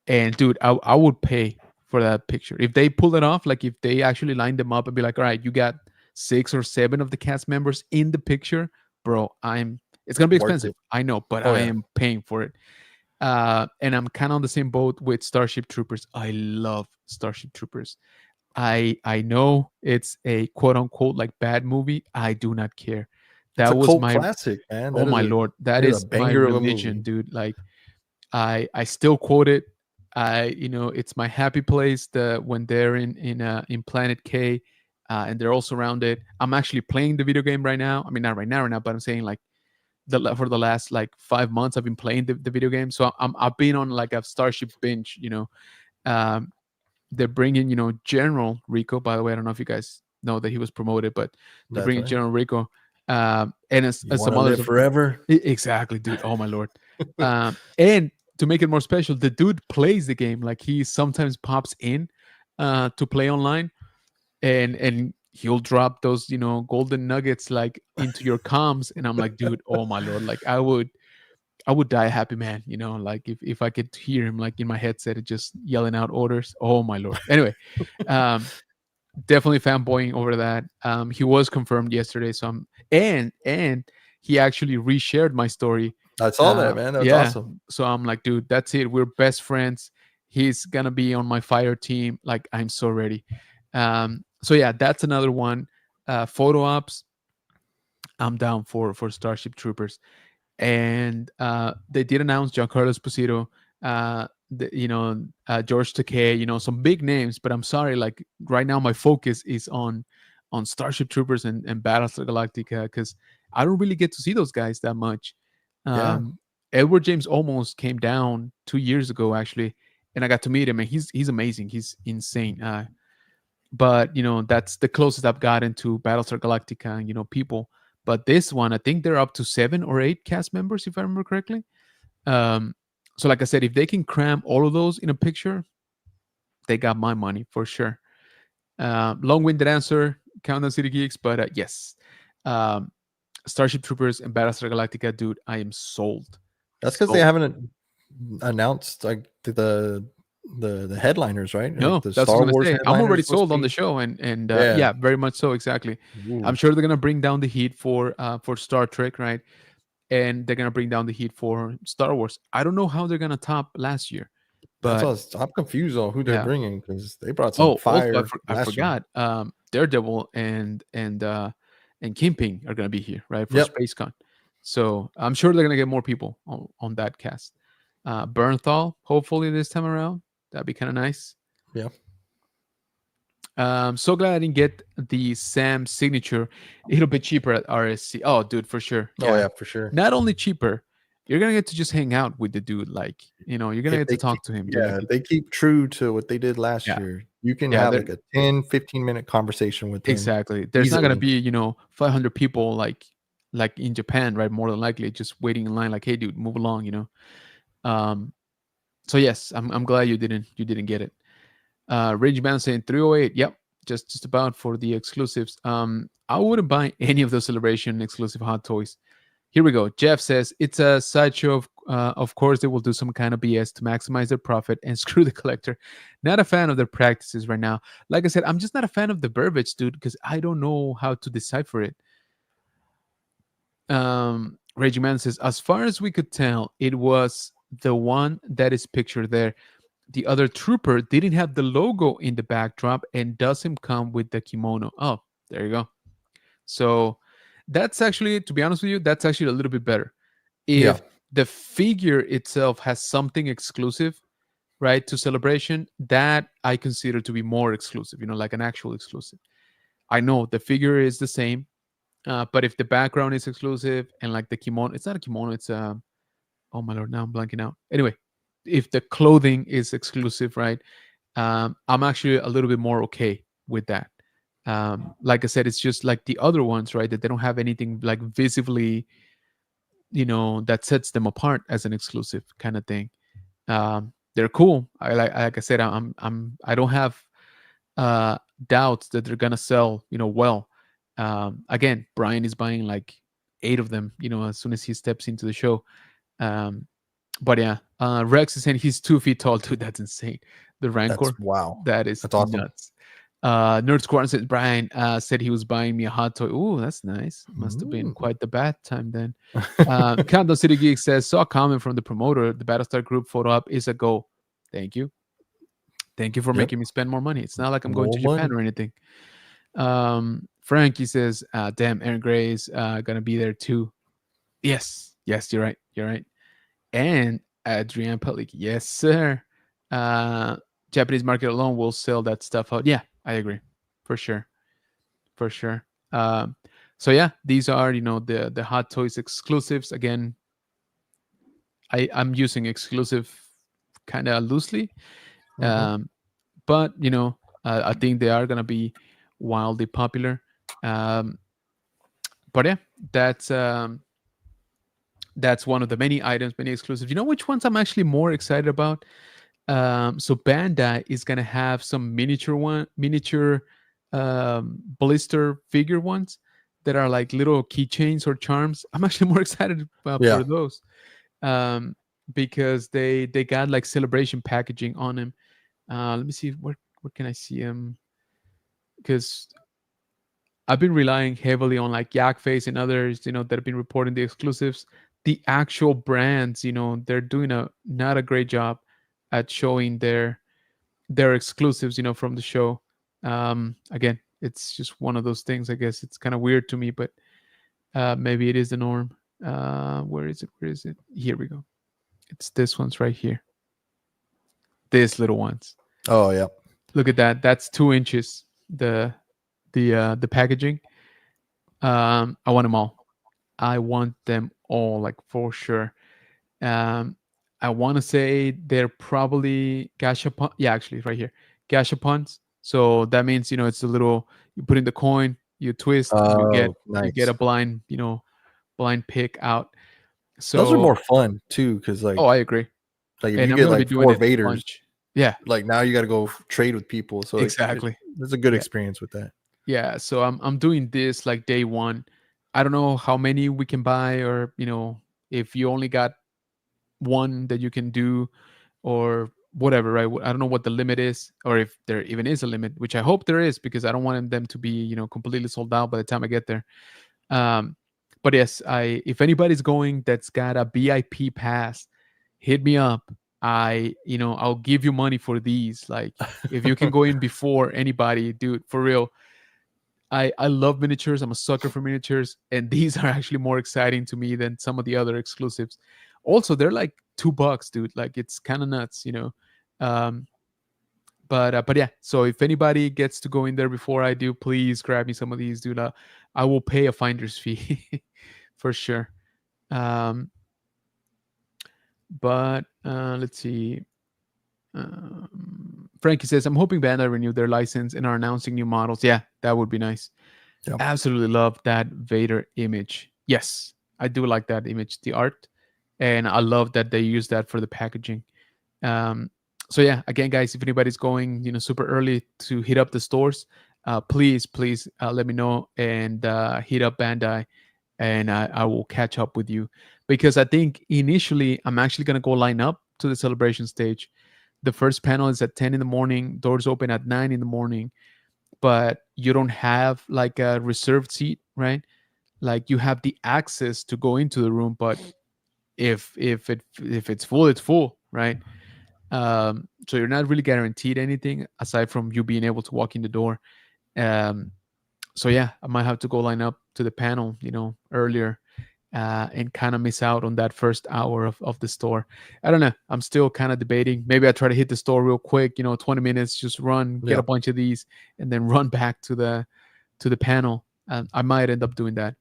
and dude, I would pay for that picture if they pull it off. Like if they actually line them up and be like, all right, you got 6 or 7 of the cast members in the picture, bro. It's gonna be Worth expensive, it. I know, but Oh I yeah. am paying for it. And I'm kind of on the same boat with Starship Troopers. I love Starship Troopers. I know it's a quote unquote like bad movie. I do not care. It's That a was cult my classic, man. oh my lord, that That is a is my banger of a religion, movie. dude. Like I still quote it. It's my happy place. When they're in Planet K, and they're all surrounded. I'm actually playing the video game right now. I mean, not right now, but I'm saying like for the last like 5 months, I've been playing the video game. So I've been on like a Starship binge. Um, they're bringing General Rico. By the way, I don't know if you guys know that he was promoted, but they're That's bringing right. General Rico, and You want some to others. live forever? Exactly, dude. Oh my lord. And to make it more special, the dude plays the game. Like he sometimes pops in to play online, and he'll drop those golden nuggets like into your comms, and I'm like, dude, oh my lord, like I would die a happy man, like if I could hear him like in my headset just yelling out orders. Oh my lord. Anyway, um definitely fanboying over that. He was confirmed yesterday, so and he actually reshared my story. I saw that, man. That's Yeah, awesome. so I'm like, dude, that's it. We're best friends. He's gonna be on my fire team. Like, I'm so ready. So yeah, that's another one. Photo ops. I'm down for Starship Troopers. and they did announce Giancarlo Esposito, George Takei, some big names. But I'm sorry, like right now, my focus is on Starship Troopers and Battlestar Galactica, because I don't really get to see those guys that much. Yeah. Edward James Olmos came down 2 years ago, actually, and I got to meet him, and he's amazing. He's insane. But that's the closest I've gotten to Battlestar Galactica and people. But this one, I think they're up to 7 or 8 cast members, if I remember correctly. So like I said, if they can cram all of those in a picture, they got my money for sure. Long-winded answer, Countdown City Geeks, but yes. Starship Troopers and Battlestar Galactica, dude, I am sold. That's because they haven't announced like the headliners, right? No, like the that's what I was gonna say. I'm already sold on the show, and yeah, very much so, exactly. Ooh. I'm sure they're gonna bring down the heat for Star Trek, right? And they're gonna bring down the heat for Star Wars. I don't know how they're gonna top last year, but I'm confused on who they're bringing, because they brought some fire. Also, I forgot. Daredevil and Kingpin are gonna be here, right, for SpaceCon. So I'm sure they're gonna get more people on that cast. Bernthal, hopefully this time around. That'd be kind of nice. Yeah. So glad I didn't get the Sam signature a little bit cheaper at RSC. Oh, dude, for sure. Oh yeah, for sure. Not only cheaper, you're gonna get to just hang out with the dude. Like, you're gonna get to talk to him. Yeah, they keep true to what they did last year. You can have like a 10-15-minute conversation with them. Exactly. There's not gonna be 500 people like in Japan, right? More than likely, just waiting in line. Like, hey, dude, move along. So yes, I'm glad you didn't get it. Rage Band saying 308. Yep, just about for the exclusives. I wouldn't buy any of those Celebration exclusive hot toys. Here we go. Jeff says it's a sideshow. Of course, they will do some kind of BS to maximize their profit and screw the collector. Not a fan of their practices right now. Like I said, I'm just not a fan of the verbiage, dude, because I don't know how to decipher it. Raging Man says, as far as we could tell, it was the one that is pictured there. The other trooper didn't have the logo in the backdrop and doesn't come with the kimono. Oh, there you go. So that's actually, to be honest with you, that's actually a little bit better. If the figure itself has something exclusive, right, to Celebration, that I consider to be more exclusive, like an actual exclusive. I know the figure is the same, but if the background is exclusive and like the kimono, it's not a kimono, it's oh my Lord, now I'm blanking out. Anyway, if the clothing is exclusive, right, I'm actually a little bit more okay with that. Like I said, it's just like the other ones, right, that they don't have anything like visibly, that sets them apart as an exclusive kind of thing. They're cool. Like I said, I don't have doubts that they're gonna sell, well. Again, Brian is buying like 8 of them, as soon as he steps into the show. But yeah, Rex is saying he's 2 feet tall, dude. That's insane. The Rancor. Wow. That's awesome. Nuts. Nerd Squad said Brian said he was buying me a hot toy. Ooh, that's nice. Must have been quite the bad time then. Countdown City Geek says, saw a comment from the promoter. The Battlestar group photo up is a go. Thank you. Thank you for making me spend more money. It's not like I'm going to Japan or anything. Frankie says, damn, Aaron Gray is gonna be there too. Yes, you're right. And Adrian Pelik, yes, sir. Japanese market alone will sell that stuff out. Yeah, I agree, for sure. So yeah, these are the Hot Toys exclusives. Again, I'm using exclusive kind of loosely, but I think they are gonna be wildly popular. But yeah, that's one of the many items, many exclusives. You know which ones I'm actually more excited about? So Bandai is gonna have some miniature blister figure ones that are like little keychains or charms. I'm actually more excited for those, because they got like Celebration packaging on them. Let me see, where can I see them? Because I've been relying heavily on like Yak Face and others, that have been reporting the exclusives. The actual brands, they're doing not a great job at showing their exclusives, from the show. Again, it's just one of those things. I guess it's kind of weird to me, but maybe it is the norm. Where is it? Where is it? Here we go. It's this one's right here. These little ones. Oh yeah. Look at that. That's 2 inches. The packaging. I want them all. I want them all, like for sure. Um, I want to say they're probably gashapon. Yeah, actually, right here, gashapons. So that means it's a little. You put in the coin, you twist, Oh, you get nice. a blind blind pick out. Those are So more fun too, because oh, I agree, like if and you I'm get gonna be like doing four it a Vaders, bunch. Yeah, like now you got to go trade with people. So exactly. it's a good Yeah, experience with that. yeah. So I'm doing this like day one. I don't know how many we can buy, or if you only got one that you can do, or whatever, right? I don't know what the limit is, or if there even is a limit, which I hope there is, because I don't want them to be completely sold out by the time I get there. um but yes, I if anybody's going that's got a VIP pass, hit me up. I'll give you money for these. Like, if you can go in before anybody, dude, for real. I love miniatures. I'm a sucker for miniatures, and these are actually more exciting to me than some of the other exclusives. Also, they're like $2, dude. Like, it's kind of nuts. Um, but yeah. So if anybody gets to go in there before I do, please grab me some of these, dude. I will pay a finder's fee for sure. Um, but let's see. Frankie says, I'm hoping Bandai renewed their license and are announcing new models. Yeah, that would be nice. Yeah. Absolutely love that Vader image. Yes, I do like that image, the art, and I love that they use that for the packaging. Um, so yeah, again, guys, if anybody's going, super early to hit up the stores, please let me know, and hit up Bandai, and I will catch up with you, because I think initially I'm actually gonna go line up to the celebration stage. The first panel is at 10 in the morning. Doors open at 9 in the morning, but you don't have like a reserved seat, right? Like, you have the access to go into the room, but if it's full, it's full, right? So you're not really guaranteed anything aside from you being able to walk in the door. Um, so yeah, I might have to go line up to the panel, earlier, and kind of miss out on that first hour of the store. I don't know. I'm still kind of debating. Maybe I try to hit the store real quick, 20 minutes, just run, get Yeah. a bunch of these, and then run back to the panel. I might end up doing that.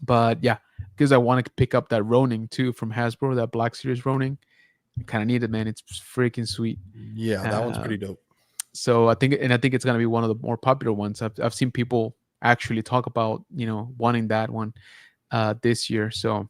But yeah, because I want to pick up that Ronin too from Hasbro, that Black Series Ronin. I kind of need it, man. It's freaking sweet. Yeah, that one's Uh, pretty dope. so I think it's gonna be one of the more popular ones. I've seen people actually talk about wanting that one this year. So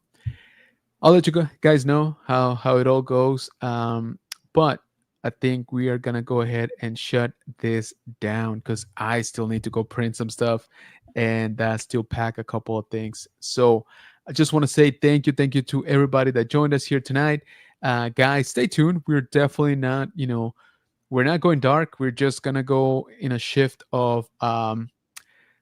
I'll let you guys know how it all goes. But I think we are gonna go ahead and shut this down, because I still need to go print some stuff and still pack a couple of things. So I just want to say thank you to everybody that joined us here tonight. Guys, stay tuned. We're definitely not, we're not going dark. We're just gonna go in a shift of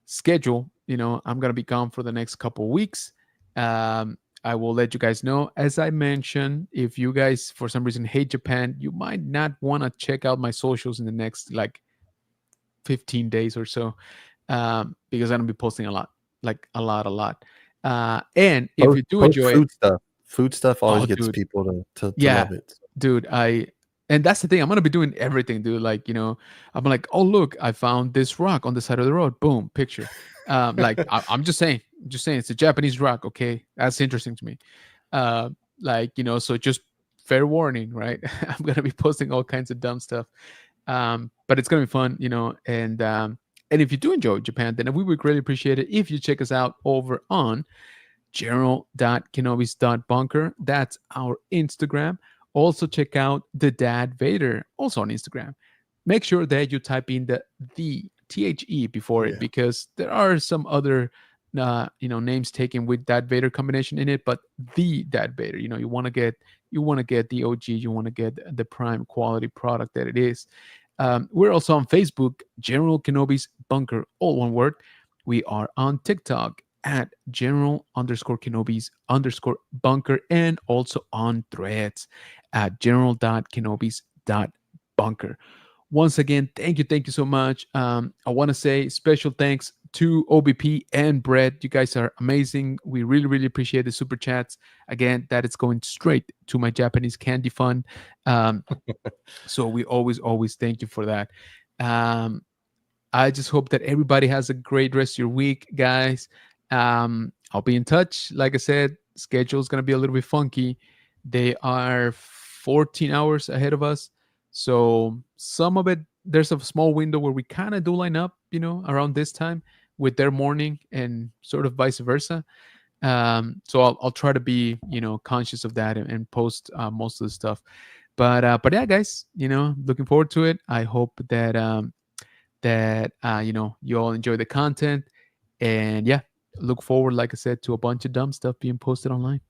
schedule. I'm gonna be gone for the next couple of weeks. I will let you guys know. As I mentioned, if you guys for some reason hate Japan, you might not want to check out my socials in the next like 15 days or so, because I'm gonna be posting a lot, like a lot. And if you do Post enjoy it, food stuff. Food stuff always oh, gets dude, people to yeah, love it. dude, and that's the thing. I'm gonna be doing everything, dude. Like, I'm like, oh look, I found this rock on the side of the road. Boom, picture. Like, I'm just saying, it's a Japanese rock. Okay, that's interesting to me. Uh, like, so just fair warning, right? I'm gonna be posting all kinds of dumb stuff. But it's gonna be fun, and if you do enjoy Japan, then we would greatly appreciate it if you check us out over on general.kenobis.bunker. That's our Instagram. Also, check out the Dad Vader, also on Instagram. Make sure that you type in the THE before it, Yeah. because there are some other names taken with Dad Vader combination in it, but the Dad Vader, you want to get the OG, you want to get the prime quality product that it is. We're also on Facebook, General Kenobi's Bunker, all one word. We are on TikTok at general_Kenobis_bunker, and also on Threads at general.kenobis.bunker. Once again, thank you so much. I want to say special thanks to OBP and Brett. You guys are amazing. We really, really appreciate the super chats. Again, that is going straight to my Japanese candy fund. So we always thank you for that. I just hope that everybody has a great rest of your week, guys. I'll be in touch. Like I said, schedule is going to be a little bit funky. They are 14 hours ahead of us. So some of it, there's a small window where we kind of do line up, around this time with their morning and sort of vice versa. So I'll try to be, conscious of that and post most of the stuff. But yeah, guys, looking forward to it. I hope that you all enjoy the content, and yeah, look forward, like I said, to a bunch of dumb stuff being posted online.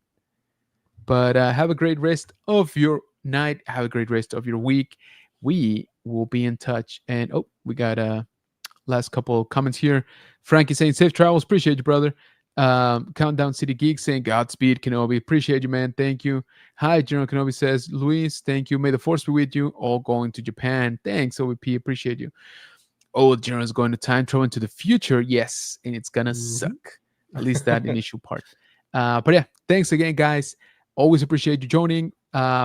But have a great rest of your night. Have a great rest of your week. We will be in touch. And we got last couple of comments here. Frankie saying safe travels. Appreciate you, brother. Countdown City Geek saying Godspeed, Kenobi. Appreciate you, man. Thank you. Hi, General Kenobi says, Luis, thank you. May the force be with you. All going to Japan. Thanks, OVP. Appreciate you. General is going to time travel into the future. Yes, and it's gonna suck. At least that initial part. But yeah, thanks again, guys. Always appreciate you joining.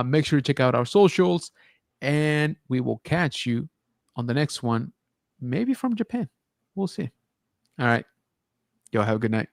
Make sure to check out our socials, and we will catch you on the next one, maybe from Japan. We'll see. All right. Y'all have a good night.